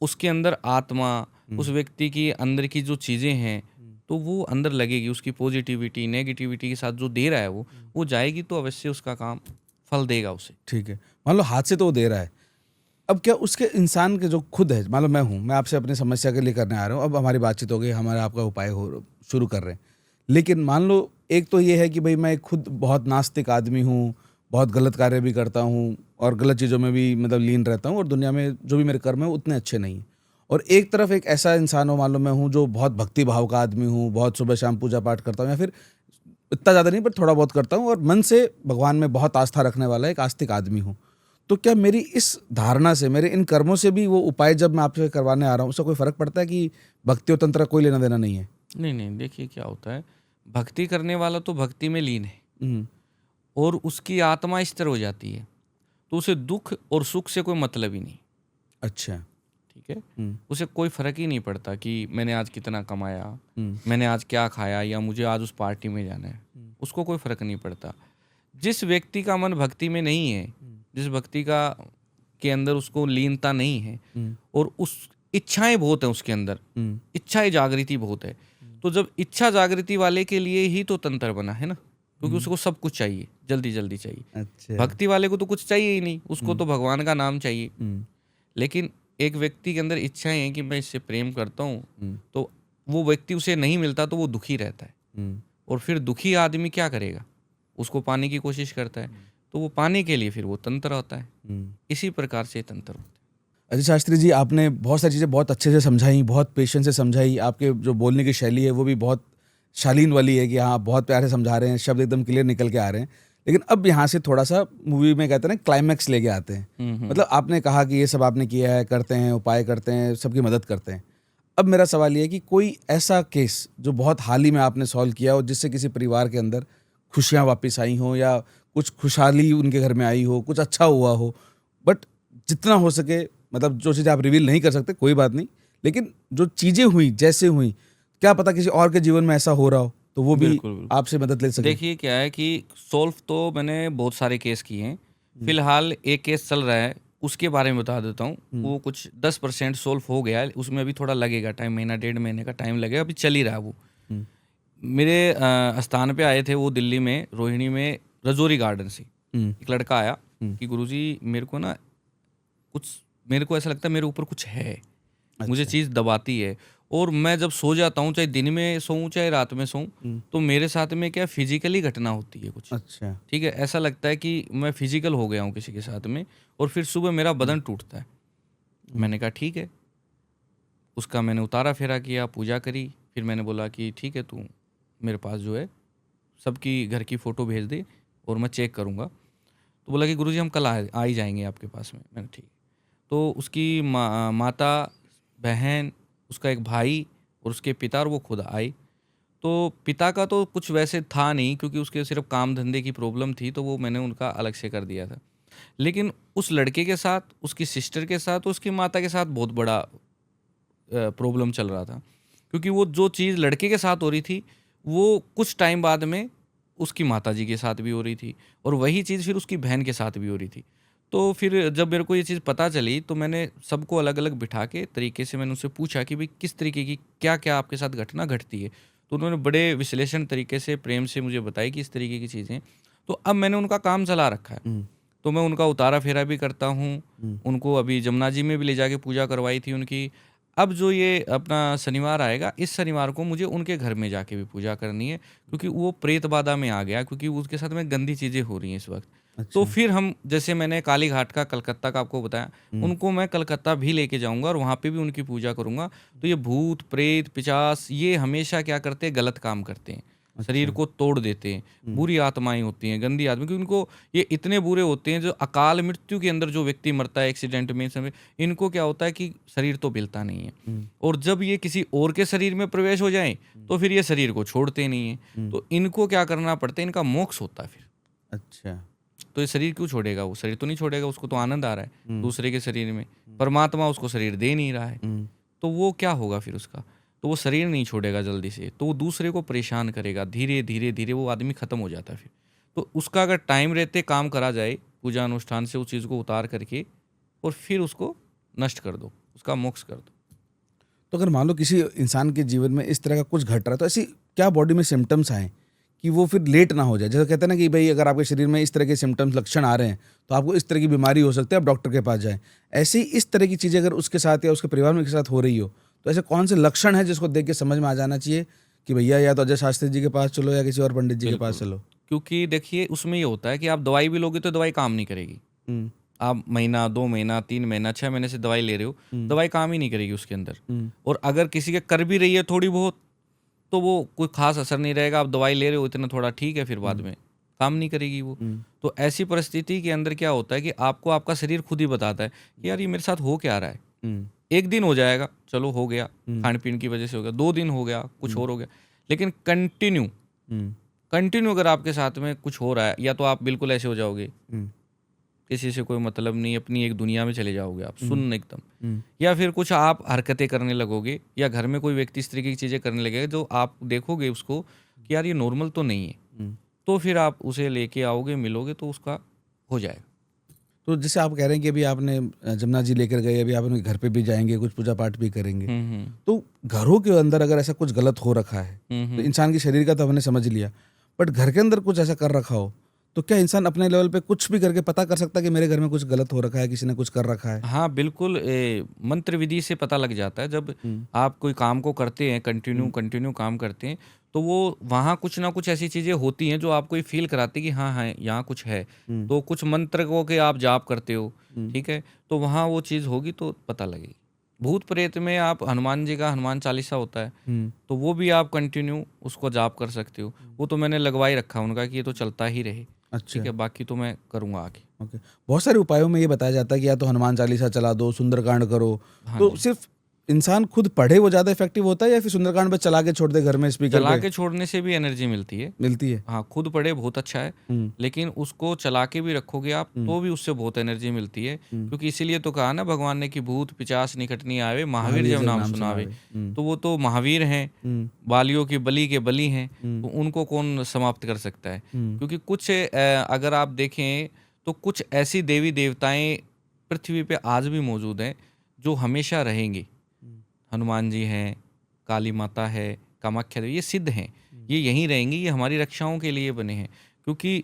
उसके अंदर आत्मा, उस हुँ, व्यक्ति की अंदर की जो चीज़ें हैं, हुँ, तो वो अंदर लगेगी। उसकी पॉजिटिविटी, नेगेटिविटी के साथ जो दे रहा है हुँ। वो जाएगी, तो अवश्य उसका काम फल देगा उसे। ठीक है। मान लो हाथ से तो वो दे रहा है। अब क्या उसके इंसान के जो खुद है, मान लो मैं हूँ, मैं आपसे अपनी समस्या के लिए करने आ रहा हूँ, अब हमारी बातचीत हो गई, हमारा आपका उपाय हो शुरू कर रहे हैं। लेकिन मान लो एक तो ये है कि भई मैं खुद बहुत नास्तिक आदमी हूँ, बहुत गलत कार्य भी करता हूँ और गलत चीज़ों में भी मतलब लीन रहता हूँ और दुनिया में जो भी मेरे कर्म हैं, वो उतने अच्छे नहीं हैं। और एक तरफ एक ऐसा इंसान हो मान लो मैं हूँ जो बहुत भक्ति भाव का आदमी हूँ, बहुत सुबह-शाम पूजा-पाठ करता हूँ या फिर इतना ज़्यादा नहीं पर थोड़ा बहुत करता हूँ और मन से भगवान में बहुत आस्था रखने वाला एक आस्तिक आदमी हूँ। तो क्या मेरी इस धारणा से, मेरे इन कर्मों से भी वो उपाय जब मैं आपसे करवाने आ रहा हूँ, उससे कोई फ़र्क पड़ता है कि भक्ति और तंत्र का कोई लेना-देना नहीं है? नहीं, नहीं, देखिए क्या होता है, भक्ति करने वाला तो भक्ति में लीन है हुँ, और उसकी आत्मा स्थिर हो जाती है। तो उसे दुख और सुख से कोई मतलब ही नहीं। अच्छा। ठीक है, उसे कोई फर्क ही नहीं पड़ता कि मैंने आज कितना कमाया, हम्म, मैंने आज क्या खाया, या मुझे आज उस पार्टी में जाना है, उसको कोई फर्क नहीं पड़ता। जिस व्यक्ति का मन भक्ति में नहीं है, जिस भक्ति का के अंदर उसको लीनता नहीं है, और उस इच्छाएं बहुत है उसके अंदर, इच्छाएं जागृति बहुत है, तो जब इच्छा जागृति वाले के लिए ही तो तंत्र बना है ना, क्योंकि उसको सब कुछ चाहिए, जल्दी जल्दी चाहिए। अच्छा। भक्ति वाले को तो कुछ चाहिए ही नहीं, उसको तो भगवान का नाम चाहिए। लेकिन एक व्यक्ति के अंदर इच्छाएं हैं कि मैं इससे प्रेम करता हूँ, तो वो व्यक्ति उसे नहीं मिलता तो वो दुखी रहता है, और फिर दुखी आदमी क्या करेगा, उसको पाने की कोशिश करता है, तो वो पाने के लिए फिर वो तंत्र होता है। इसी प्रकार से तंत्र होता है। अजय शास्त्री जी, आपने बहुत सारी चीज़ें बहुत अच्छे से समझाई, बहुत पेशेंस से समझाई। आपके जो बोलने की शैली है वो भी बहुत शालीन वाली है कि हाँ, बहुत प्यार से समझा रहे हैं, शब्द एकदम क्लियर निकल के आ रहे हैं। लेकिन अब यहाँ से थोड़ा सा मूवी में कहते हैं ना, क्लाइमैक्स लेके आते हैं। मतलब आपने कहा कि ये सब आपने किया है, करते हैं, उपाय करते हैं, सबकी मदद करते हैं। अब मेरा सवाल ये है कि कोई ऐसा केस जो बहुत हाल ही में आपने सॉल्व किया हो, जिससे किसी परिवार के अंदर खुशियाँ वापस आई हों, या कुछ खुशहाली उनके घर में आई हो, कुछ अच्छा हुआ हो, बट जितना हो सके, मतलब जो चीज़ आप रिवील नहीं कर सकते कोई बात नहीं, लेकिन जो चीज़ें हुई जैसे हुई, क्या पता किसी और के जीवन में ऐसा हो रहा हो, तो वो भी बिल्कुल, बिल्कुल। आपसे मदद ले सके। देखिए क्या है कि सॉल्व तो मैंने बहुत सारे केस किए हैं। फिलहाल एक केस चल रहा है, उसके बारे में बता देता हूँ। वो कुछ 10% सॉल्व हो गया है, उसमें अभी थोड़ा लगेगा टाइम, महीना 1.5 महीने का टाइम लगेगा, अभी चल ही रहा है वो। मेरे स्थान पे आए थे वो, दिल्ली में रोहिणी में रजौरी गार्डन से एक लड़का आया कि गुरुजी मेरे को ना कुछ, मेरे को ऐसा लगता है मेरे ऊपर कुछ है, मुझे चीज़ दबाती है, और मैं जब सो जाता हूँ, चाहे दिन में सोऊं चाहे रात में सोऊं, तो मेरे साथ में क्या फिजिकली घटना होती है कुछ। अच्छा। ठीक है, ऐसा लगता है कि मैं फिजिकल हो गया हूँ किसी के साथ में, और फिर सुबह मेरा बदन टूटता है। मैंने कहा ठीक है, उसका मैंने उतारा फेरा किया, पूजा करी, फिर मैंने बोला कि ठीक है, तू मेरे पास जो है सबकी घर की फ़ोटो भेज दे और मैं चेक करूँगा। तो बोला कि गुरुजी हम कल आ ही जाएंगे आपके पास में। मैंने ठीक। तो उसकी माता, बहन, उसका एक भाई और उसके पिता, और वो खुद आई। तो पिता का तो कुछ वैसे था नहीं, क्योंकि उसके सिर्फ काम धंधे की प्रॉब्लम थी, तो वो मैंने उनका अलग से कर दिया था। लेकिन उस लड़के के साथ, उसकी सिस्टर के साथ, उसकी माता के साथ बहुत बड़ा प्रॉब्लम चल रहा था, क्योंकि वो जो चीज़ लड़के के साथ हो रही थी, वो कुछ टाइम बाद में उसकी माताजी के साथ भी हो रही थी, और वही चीज़ फिर उसकी बहन के साथ भी हो रही थी। तो फिर जब मेरे को ये चीज़ पता चली, तो मैंने सबको अलग अलग बिठा के तरीके से मैंने उनसे पूछा कि भाई किस तरीके की क्या क्या आपके साथ घटना घटती है। तो उन्होंने बड़े विश्लेषण तरीके से, प्रेम से मुझे बताई कि इस तरीके की चीज़ें। तो अब मैंने उनका काम चला रखा है, तो मैं उनका उतारा फेरा भी करता हूँ। उनको अभी जमुना जी में भी ले जाके पूजा करवाई थी उनकी। अब जो ये अपना शनिवार आएगा, इस शनिवार को मुझे उनके घर में जाके भी पूजा करनी है, क्योंकि वो प्रेत बाधा में आ गया, क्योंकि उसके साथ में गंदी चीज़ें हो रही हैं इस वक्त। तो फिर हम, जैसे मैंने काली घाट का, कलकत्ता का आपको बताया, उनको मैं कलकत्ता भी लेके जाऊंगा और वहाँ पे भी उनकी पूजा करूंगा। तो ये भूत प्रेत पिशाच ये हमेशा क्या करते हैं, गलत काम करते हैं, शरीर को तोड़ देते हैं, बुरी आत्माएं होती हैं, गंदी आत्मा, क्योंकि उनको ये इतने बुरे होते हैं, जो अकाल मृत्यु के अंदर जो व्यक्ति मरता है एक्सीडेंट में, समय इनको क्या होता है कि शरीर तो मिलता नहीं है, और जब ये किसी और के शरीर में प्रवेश हो जाए तो फिर ये शरीर को छोड़ते नहीं है, तो इनको क्या करना पड़ता है, इनका मोक्ष होता है फिर। अच्छा। तो ये शरीर क्यों छोड़ेगा, वो शरीर तो नहीं छोड़ेगा, उसको तो आनंद आ रहा है दूसरे के शरीर में, परमात्मा उसको शरीर दे नहीं रहा है, तो वो क्या होगा फिर उसका, तो वो शरीर नहीं छोड़ेगा जल्दी से, तो वो दूसरे को परेशान करेगा, धीरे धीरे धीरे वो आदमी खत्म हो जाता है फिर। तो उसका अगर टाइम रहते काम करा जाए, पूजा अनुष्ठान से उस चीज़ को उतार करके, और फिर उसको नष्ट कर दो, उसका मोक्ष कर दो। तो अगर मान लो किसी इंसान के जीवन में इस तरह का कुछ घट रहा है, तो ऐसी क्या बॉडी में सिम्टम्स आए कि वो फिर लेट ना हो जाए? जैसे कहते हैं ना कि भाई अगर आपके शरीर में इस तरह के सिम्टम्स लक्षण आ रहे हैं, तो आपको इस तरह की बीमारी हो सकती है, आप डॉक्टर के पास जाएं। ऐसे ही इस तरह की चीज़ें अगर उसके साथ या उसके परिवार में के साथ हो रही हो, तो ऐसे कौन से लक्षण है जिसको देख के समझ में आ जाना चाहिए कि भैया या तो अजय शास्त्री जी के पास चलो या किसी और पंडित जी के पास चलो? क्योंकि देखिए उसमें ये होता है कि आप दवाई भी लोगे तो दवाई काम नहीं करेगी। आप महीना 2 महीना 3 महीना 6 महीने से दवाई ले रहे हो, दवाई काम ही नहीं करेगी उसके अंदर। और अगर किसी के कर भी रही है थोड़ी बहुत, तो वो कोई खास असर नहीं रहेगा। आप दवाई ले रहे हो इतना थोड़ा ठीक है, फिर बाद में काम नहीं करेगी वो। तो ऐसी परिस्थिति के अंदर क्या होता है कि आपको आपका शरीर खुद ही बताता है कि यार ये मेरे साथ हो क्या रहा है। एक दिन हो जाएगा, चलो हो गया, खान पीन की वजह से हो गया, 2 दिन हो गया, कुछ और हो गया, लेकिन कंटिन्यू अगर आपके साथ में कुछ हो रहा है, या तो आप बिल्कुल ऐसे हो जाओगे किसी से कोई मतलब नहीं, अपनी एक दुनिया में चले जाओगे आप, सुन्न एकदम। या फिर कुछ आप हरकतें करने लगोगे, या घर में कोई व्यक्ति इस तरीके की चीज़ें करने लगेगा जो आप देखोगे उसको कि यार ये नॉर्मल तो नहीं है, तो फिर आप उसे लेके आओगे, मिलोगे तो उसका हो जाएगा। तो जैसे आप कह रहे हैं कि अभी आपने जमुना जी लेकर गए, अभी आप उनके घर पे भी जाएंगे, कुछ पूजा पाठ भी करेंगे, तो घरों के अंदर अगर ऐसा कुछ गलत हो रखा है, तो इंसान के शरीर का तो हमने समझ लिया, बट घर के अंदर कुछ ऐसा कर रखा हो, तो क्या इंसान अपने लेवल पे कुछ भी करके पता कर सकता है कि मेरे घर में कुछ गलत हो रखा है, किसी ने कुछ कर रखा है? हाँ बिल्कुल, मंत्र विधि से पता लग जाता है। जब आप कोई काम को करते हैं, कंटिन्यू काम करते हैं, तो वो वहाँ कुछ ना कुछ ऐसी चीज़ें होती हैं जो आपको ये फील कराती कि हाँ हाँ यहाँ कुछ है। तो कुछ मंत्र को के आप जाप करते हो, ठीक है, तो वहाँ वो चीज़ होगी तो पता लगेगी। भूत प्रेत में आप हनुमान जी का हनुमान चालीसा होता है, तो वो भी आप कंटिन्यू उसको जाप कर सकते हो। वो तो मैंने लगवा ही रखा उनका कि ये तो चलता ही रहे। अच्छा, ठीक है, बाकी तो मैं करूँगा आगे। ओके। बहुत सारे उपायों में ये बताया जाता है कि या तो हनुमान चालीसा चला दो, सुंदरकांड करो, हाँ तो जी। सिर्फ इंसान खुद पढ़े वो ज़्यादा इफेक्टिव होता है, या फिर सुंदरकांड पे चला के छोड़ दे घर में स्पीकर चला पे? के छोड़ने से भी एनर्जी मिलती है। मिलती है? हाँ, खुद पढ़े बहुत अच्छा है, लेकिन उसको चला के भी रखोगे आप तो भी उससे बहुत एनर्जी मिलती है। क्योंकि इसीलिए तो कहा ना भगवान ने कि भूत पिशाच निकट नहीं आवे, महावीर जब नाम सुनावे। तो वो तो महावीर हैं, बालियों की बलि के बलि हैं, तो उनको कौन समाप्त कर सकता है? क्योंकि कुछ अगर आप देखें तो कुछ ऐसी देवी देवताएं पृथ्वी पे आज भी मौजूद हैं जो हमेशा रहेंगी। हनुमान जी हैं, काली माता है, कामाख्या देवी, ये सिद्ध हैं, ये यहीं रहेंगी, ये हमारी रक्षाओं के लिए बने हैं। क्योंकि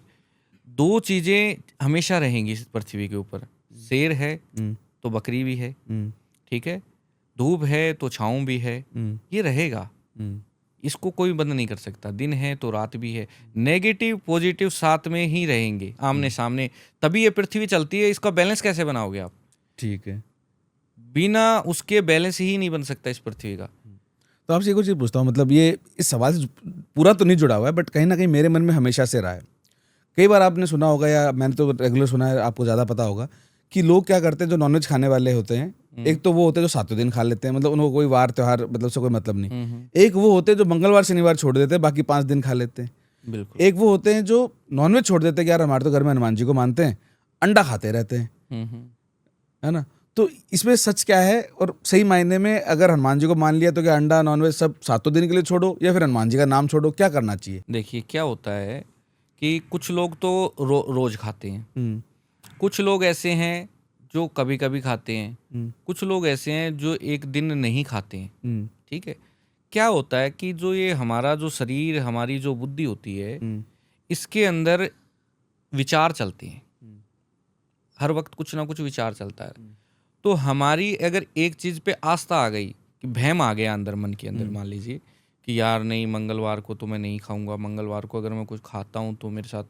दो चीज़ें हमेशा रहेंगी इस पृथ्वी के ऊपर, शेर है तो बकरी भी है, ठीक है, धूप है तो छाँव भी है, ये रहेगा, इसको कोई बंद नहीं कर सकता। दिन है तो रात भी है, नेगेटिव पॉजिटिव साथ में ही रहेंगे आमने सामने, तभी ये पृथ्वी चलती है। इसका बैलेंस कैसे बनाओगे आप? ठीक है। बिना उसके बैलेंस ही नहीं बन सकता इस पृथ्वी का। तो आपसे एक और चीज़ पूछता हूँ, मतलब ये इस सवाल से पूरा तो नहीं जुड़ा हुआ है, बट कहीं ना कहीं मेरे मन में हमेशा से रहा है। कई बार आपने सुना होगा, या मैंने तो रेगुलर सुना है, आपको ज़्यादा पता होगा कि लोग क्या करते हैं, जो नॉनवेज खाने वाले होते हैं, एक तो वो होते हैं जो सातों दिन खा लेते हैं, मतलब उनको कोई वार त्योहार मतलब से कोई मतलब नहीं। एक वो होते हैं जो मंगलवार शनिवार छोड़ देते हैं, बाकी 5 दिन खा लेते हैं। बिल्कुल। एक वो होते हैं जो नॉनवेज छोड़ देते हैं कि यार हमारे तो घर में हनुमान जी को मानते हैं, अंडा खाते रहते हैं, है ना? तो इसमें सच क्या है? और सही मायने में अगर हनुमान जी को मान लिया तो क्या अंडा नॉनवेज सब सातों दिन के लिए छोड़ो, या फिर हनुमान जी का नाम छोड़ो, क्या करना चाहिए? देखिए क्या होता है कि कुछ लोग तो रोज खाते हैं, हम्म, कुछ लोग ऐसे हैं जो कभी कभी खाते हैं, कुछ लोग ऐसे हैं जो एक दिन नहीं खाते हैं, हम्म, ठीक है। क्या होता है कि जो ये हमारा जो शरीर, हमारी जो बुद्धि होती है, इसके अंदर विचार चलते हैं, हर वक्त कुछ ना कुछ विचार चलता है। तो हमारी अगर एक चीज़ पे आस्था आ गई, कि भ्रम आ गया अंदर, मन के अंदर, मान लीजिए कि यार नहीं, मंगलवार को तो मैं नहीं खाऊंगा, मंगलवार को अगर मैं कुछ खाता हूँ तो मेरे साथ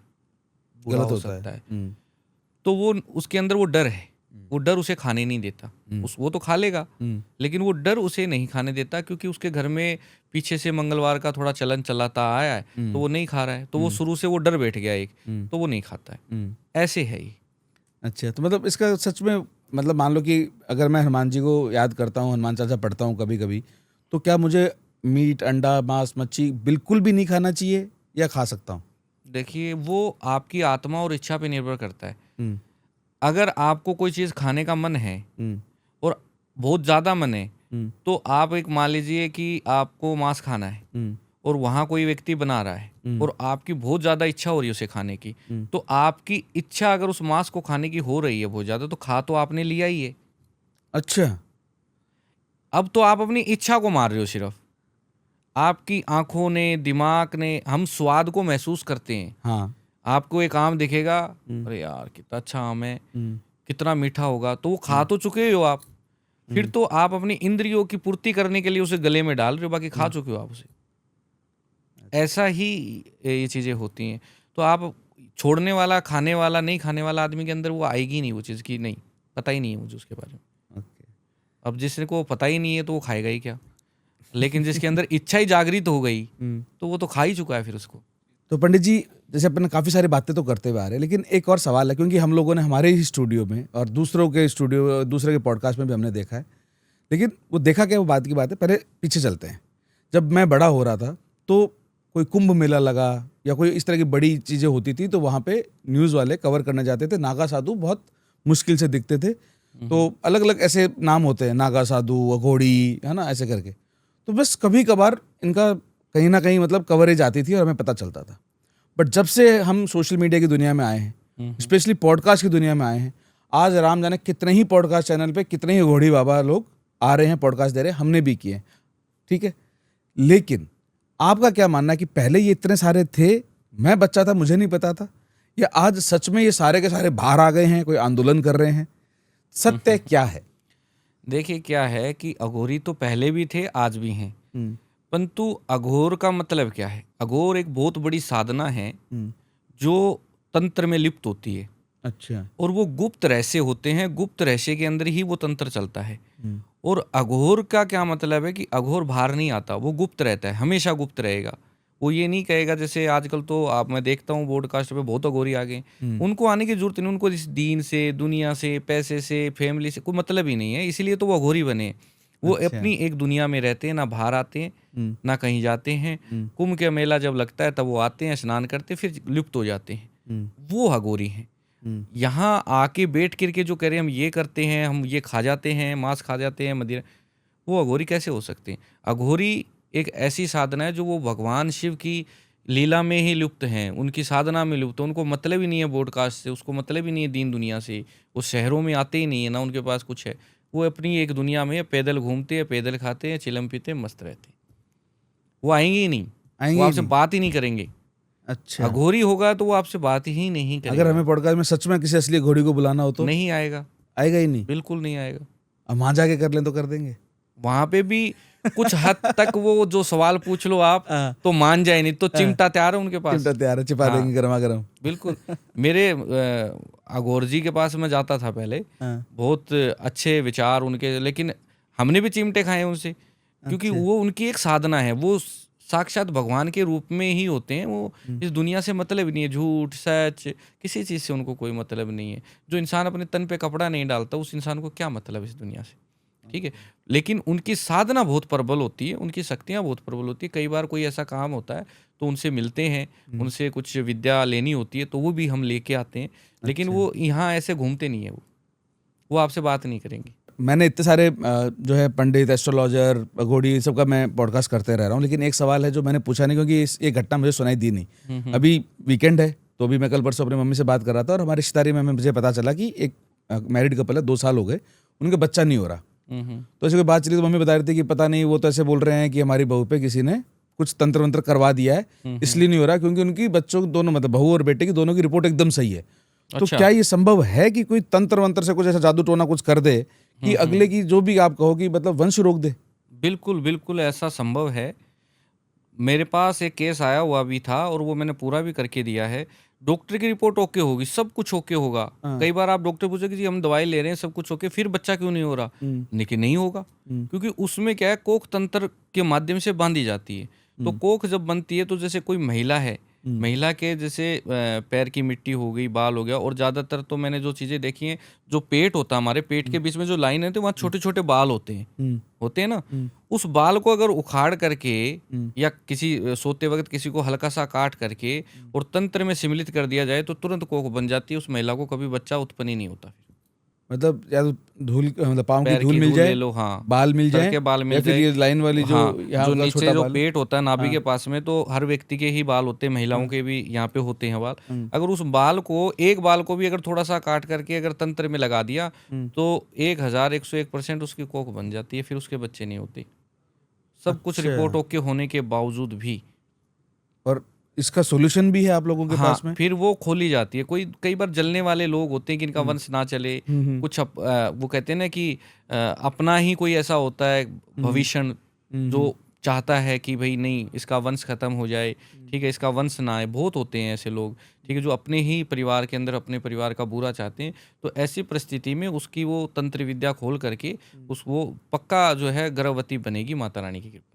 बुरा गलत हो होता सकता है, है। तो वो उसके अंदर वो डर है, वो डर उसे खाने नहीं देता। वो तो खा लेगा, लेकिन वो डर उसे नहीं खाने देता, क्योंकि उसके घर में पीछे से मंगलवार का थोड़ा चलन चलाता आया है, तो वो नहीं खा रहा है, तो वो शुरू से वो डर बैठ गया एक, तो वो नहीं खाता है। ऐसे है ये। अच्छा, तो मतलब इसका सच में मतलब मान लो कि अगर मैं हनुमान जी को याद करता हूँ, हनुमान चालीसा पढ़ता हूँ कभी कभी, तो क्या मुझे मीट, अंडा, मांस, मच्छी बिल्कुल भी नहीं खाना चाहिए, या खा सकता हूँ? देखिए वो आपकी आत्मा और इच्छा पे निर्भर करता है। हम्म, अगर आपको कोई चीज़ खाने का मन है हम्म, और बहुत ज़्यादा मन है, हम्म, तो आप एक मान लीजिए कि आपको मांस खाना है हम्म, और वहाँ कोई व्यक्ति बना रहा है और आपकी बहुत ज़्यादा इच्छा हो रही है उसे खाने की, तो आपकी इच्छा अगर उस मांस को खाने की हो रही है बहुत ज़्यादा, तो खा तो आपने लिया ही है। अच्छा, अब तो आप अपनी इच्छा को मार रहे हो सिर्फ। आपकी आंखों ने, दिमाग ने, हम स्वाद को महसूस करते हैं। हाँ, आपको एक आम दिखेगा, अरे यार कितना अच्छा आम है, कितना मीठा होगा, तो वो खा तो चुके हो आप, फिर तो आप अपनी इंद्रियों की पूर्ति करने के लिए उसे गले में डाल रहे हो, बाकी खा चुके हो आप उसे। ऐसा ही ये चीज़ें होती हैं। तो आप छोड़ने वाला, खाने वाला, नहीं खाने वाला आदमी के अंदर वो आएगी नहीं, वो चीज़ की नहीं, पता ही नहीं है मुझे उसके बारे में। ओके, अब जिसको पता ही नहीं है तो वो खाएगा ही क्या? लेकिन जिसके अंदर इच्छा ही जागृत हो गई, तो वो तो खा ही चुका है फिर उसको। तो पंडित जी, जैसे अपन काफ़ी सारी बातें तो करते हुए आ रहे हैं, लेकिन एक और सवाल है, क्योंकि हम लोगों ने हमारे ही स्टूडियो में और दूसरों के स्टूडियो, दूसरे के पॉडकास्ट में भी हमने देखा है, लेकिन वो देखा क्या, वो बात की बात है, पहले पीछे चलते हैं। जब मैं बड़ा हो रहा था, तो कोई कुंभ मेला लगा या कोई इस तरह की बड़ी चीज़ें होती थी तो वहाँ पे न्यूज़ वाले कवर करने जाते थे। नागा साधु बहुत मुश्किल से दिखते थे, तो अलग अलग ऐसे नाम होते हैं, नागा साधु, अघोड़ी, है ना, ऐसे करके। तो बस कभी कभार इनका कहीं ना कहीं मतलब कवरेज आती थी और हमें पता चलता था। बट जब से हम सोशल मीडिया की दुनिया में आए हैं, स्पेशली पॉडकास्ट की दुनिया में आए हैं, आज राम जाने कितने ही पॉडकास्ट चैनल पे कितने ही घोड़ी बाबा लोग आ रहे हैं, पॉडकास्ट दे रहे हैं, हमने भी किए हैं, ठीक है। लेकिन आपका क्या मानना है कि पहले ये इतने सारे थे, मैं बच्चा था मुझे नहीं पता था, या आज सच में ये सारे के सारे बाहर आ गए हैं, कोई आंदोलन कर रहे हैं? सत्य क्या है? देखिए क्या है कि अघोरी तो पहले भी थे, आज भी हैं, परंतु अघोर का मतलब क्या है? अघोर एक बहुत बड़ी साधना है जो तंत्र में लिप्त होती है। अच्छा। और वो गुप्त रहस्य होते हैं, गुप्त रहस्य के अंदर ही वो तंत्र चलता है। और अघोर का क्या मतलब है कि अघोर बाहर नहीं आता, वो गुप्त रहता है, हमेशा गुप्त रहेगा। वो ये नहीं कहेगा, जैसे आजकल तो आप, मैं देखता हूँ ब्रॉडकास्ट पे बहुत अघोरी आ गए, उनको आने की जरूरत नहीं, उनको इस दीन से, दुनिया से, पैसे से, फैमिली से कोई मतलब ही नहीं है, इसीलिए तो वो अघोरी बने। वो अच्छा। अपनी एक दुनिया में रहते हैं, ना बाहर आते हैं ना कहीं जाते हैं। कुंभ का मेला जब लगता है तब वो आते हैं, स्नान करते हैं, फिर लुप्त हो जाते हैं। वो अघोरी हैं। यहाँ आके बैठ करके जो कह रहे हैं हम ये करते हैं, हम ये खा जाते हैं, मांस खा जाते हैं, मदिरा, वो अघोरी कैसे हो सकते हैं? अघोरी एक ऐसी साधना है जो वो भगवान शिव की लीला में ही लुप्त हैं, उनकी साधना में लुप्त है। उनको मतलब ही नहीं है ब्रॉडकास्ट से, उसको मतलब ही नहीं है दीन दुनिया से, वो शहरों में आते ही नहीं है, ना उनके पास कुछ है। वो अपनी एक दुनिया में पैदल घूमते हैं, पैदल खाते हैं, चिलम पीते हैं, मस्त रहते हैं। वो आएंगे ही नहीं, आएंगे वो ही आपसे नहीं। बात ही नहीं करेंगे। अच्छा। अघोरी होगा तो वो आपसे बात ही नहीं अगर करेगा, हमें पॉडकास्ट में सच में किसी असली घोड़ी को बुलाना हो तो नहीं आएगा, आएगा ही नहीं। बिल्कुल नहीं आएगा। अब वहां जाके कर लें तो कर देंगे। वहां पे भी कुछ हद तक वो जो सवाल पूछ लो आप तो मान जाए, नहीं तो चिमटा तैयार है उनके पास। चिमटा तैयार है, छिपा हाँ। देंगे गर्मा गर्म। बिल्कुल। मेरे अघोर जी के पास मैं जाता था पहले, हाँ। बहुत अच्छे विचार उनके, लेकिन हमने भी चिमटे खाए उनसे, क्योंकि अच्छा। वो उनकी एक साधना है, वो साक्षात भगवान के रूप में ही होते हैं। वो इस दुनिया से मतलब ही नहीं है, झूठ सच किसी चीज़ से उनको कोई मतलब नहीं है। जो इंसान अपने तन पे कपड़ा नहीं डालता, उस इंसान को क्या मतलब इस दुनिया से, ठीक है। लेकिन उनकी साधना बहुत प्रबल होती है, उनकी शक्तियाँ बहुत प्रबल होती है। कई बार कोई ऐसा काम होता है तो उनसे मिलते हैं, उनसे कुछ विद्या लेनी होती है तो वो भी हम लेके आते हैं, लेकिन वो यहाँ ऐसे घूमते नहीं है, वो आपसे बात नहीं करेंगे। मैंने इतने सारे जो है पंडित, एस्ट्रोलॉजर, घोड़ी, सब का मैं पॉडकास्ट करते रह रहा हूँ, लेकिन एक सवाल है जो मैंने पूछा नहीं, क्योंकि ये घटना मुझे सुनाई दी नहीं। अभी वीकेंड है तो अभी मैं कल परसों अपनी मम्मी से बात कर रहा था और हमारी रिश्तेदारी में मुझे पता चला कि एक मैरिड कपल है, 2 साल हो गए, उनके बच्चा नहीं हो रहा। तो ऐसे कोई बात चली तो मम्मी बता रही थी कि पता नहीं, वो तो ऐसे बोल रहे हैं कि हमारी बहू पे किसी ने कुछ तंत्र मंत्र करवा दिया है, इसलिए नहीं हो रहा, क्योंकि उनकी बच्चों दोनों, मतलब बहू और बेटे की दोनों की रिपोर्ट एकदम सही है। तो क्या ये संभव है कि कोई तंत्र मंत्र से कुछ ऐसा जादू टोना कुछ कर दे कि अगले की जो भी आप कहो कि मतलब वंश रोक दे? बिल्कुल बिल्कुल ऐसा संभव है। मेरे पास एक केस आया हुआ भी था और वो मैंने पूरा भी करके दिया है। डॉक्टर की रिपोर्ट ओके होगी, सब कुछ ओके होगा। कई बार आप डॉक्टर पूछे कि जी हम दवाई ले रहे हैं, सब कुछ ओके, फिर बच्चा क्यों नहीं हो रहा? लेकिन नहीं होगा, क्योंकि उसमें क्या है, कोख तंत्र के माध्यम से बांधी जाती है। तो कोख जब बनती है तो जैसे कोई महिला है, महिला के जैसे पैर की मिट्टी हो गई, बाल हो गया, और ज़्यादातर तो मैंने जो चीज़ें देखी हैं, जो पेट होता है, हमारे पेट के बीच में जो लाइन है तो वहाँ छोटे छोटे बाल होते हैं ना। उस बाल को अगर उखाड़ करके या किसी सोते वक्त किसी को हल्का सा काट करके और तंत्र में सम्मिलित कर दिया जाए तो तुरंत कोख बन जाती है। उस महिला को कभी बच्चा उत्पन्न ही नहीं होता। मतलब या तो धूल, मतलब पाँव की पैर धूल की मिल धूल जाए, ले लो, हाँ, बाल मिल सर जाए, के बाल मिल या फिर जाए, ये लाइन वाली जो हाँ, यहाँ जो का नीचे छोटा जो बाल। पेट होता है नाभि के पास में, तो हर व्यक्ति के ही बाल होते हैं, महिलाओं के भी यहाँ पे होते हैं बाल। अगर उस बाल को, एक बाल को भी अगर थोड़ा सा काट करके अगर तंत्र में लगा दिया तो 1101% उसकी कोख बन जाती है, फिर उसके बच्चे नहीं होते। सब कुछ अच्छा। रिपोर्ट ओके होने के बावजूद भी। और इसका सॉल्यूशन भी है आप लोगों के हाँ, पास में? फिर वो खोली जाती है। कई बार जलने वाले लोग होते हैं कि इनका वंश ना चले, कुछ वो कहते हैं ना कि अपना ही कोई ऐसा होता है भविष्य जो चाहता है कि भाई नहीं, इसका वंश खत्म हो जाए, ठीक है, इसका वंश ना आए। बहुत होते हैं ऐसे लोग, ठीक है, जो अपने ही परिवार के अंदर अपने परिवार का बुरा चाहते हैं। तो ऐसी परिस्थिति में उसकी वो तंत्र विद्या खोल करके वो पक्का जो है गर्भवती बनेगी माता रानी की कृपा से।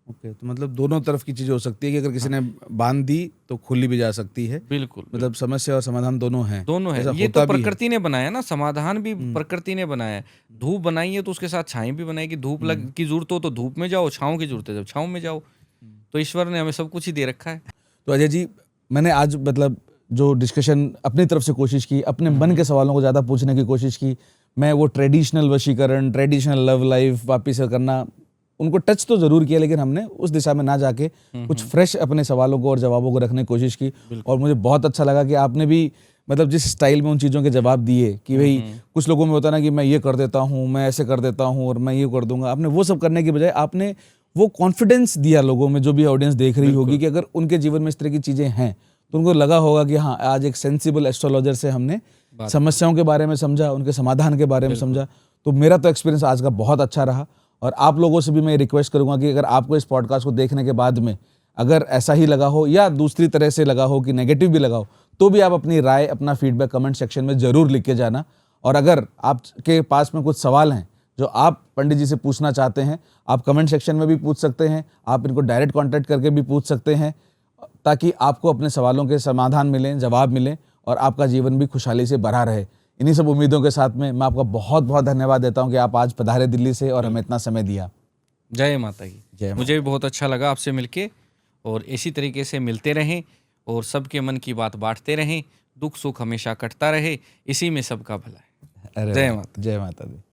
ओके, तो मतलब दोनों तरफ की चीज़ हो सकती है कि अगर किसी ने बांध दी तो खुली भी जा सकती है। बिल्कुल, मतलब समस्या और समाधान दोनों हैं। दोनों है। ऐसा ये होता तो भी है। प्रकृति ने बनाया ना, समाधान भी प्रकृति ने बनाया है। धूप बनाई है तो उसके साथ छाई भी बनाएगी। धूप की जरूरत हो तो धूप में जाओ, छाँव की जरूरत है जब छाँव में जाओ। तो ईश्वर ने हमें सब कुछ ही दे रखा है। तो अजय जी, मैंने आज मतलब जो डिस्कशन अपनी तरफ से कोशिश की, अपने मन के सवालों को ज़्यादा पूछने की कोशिश की। मैं वो ट्रेडिशनल वशीकरण, ट्रेडिशनल लव लाइफ वापिस से करना, उनको टच तो ज़रूर किया, लेकिन हमने उस दिशा में ना जाके कुछ फ्रेश अपने सवालों को और जवाबों को रखने की कोशिश की। और मुझे बहुत अच्छा लगा कि आपने भी मतलब जिस स्टाइल में उन चीज़ों के जवाब दिए कि भाई कुछ लोगों में होता है ना कि मैं ये कर देता हूँ, मैं ऐसे कर देता हूँ और मैं ये कर दूंगा। आपने वो सब करने की बजाय आपने वो कॉन्फिडेंस दिया लोगों में, जो भी ऑडियंस देख रही होगी, कि अगर उनके जीवन में इस तरह की चीज़ें हैं तो उनको लगा होगा कि हाँ, आज एक सेंसिबल एस्ट्रोलॉजर से हमने समस्याओं के बारे में समझा, उनके समाधान के बारे में समझा। तो मेरा तो एक्सपीरियंस आज का बहुत अच्छा रहा। और आप लोगों से भी मैं रिक्वेस्ट करूंगा कि अगर आपको इस पॉडकास्ट को देखने के बाद में अगर ऐसा ही लगा हो या दूसरी तरह से लगा हो कि नेगेटिव भी लगा हो, तो भी आप अपनी राय, अपना फीडबैक कमेंट सेक्शन में ज़रूर लिख के जाना। और अगर आपके पास में कुछ सवाल हैं जो आप पंडित जी से पूछना चाहते हैं, आप कमेंट सेक्शन में भी पूछ सकते हैं, आप इनको डायरेक्ट कॉन्टैक्ट करके भी पूछ सकते हैं, ताकि आपको अपने सवालों के समाधान मिलें, जवाब मिलें और आपका जीवन भी खुशहाली से भरा रहे। इन्हीं सब उम्मीदों के साथ में मैं आपका बहुत बहुत धन्यवाद देता हूं कि आप आज पधारे दिल्ली से और हमें इतना समय दिया। जय माता की। मुझे भी बहुत अच्छा लगा आपसे मिलके, और इसी तरीके से मिलते रहें और सबके मन की बात बांटते रहें, दुख सुख हमेशा कटता रहे, इसी में सबका भला है। जय माता दी।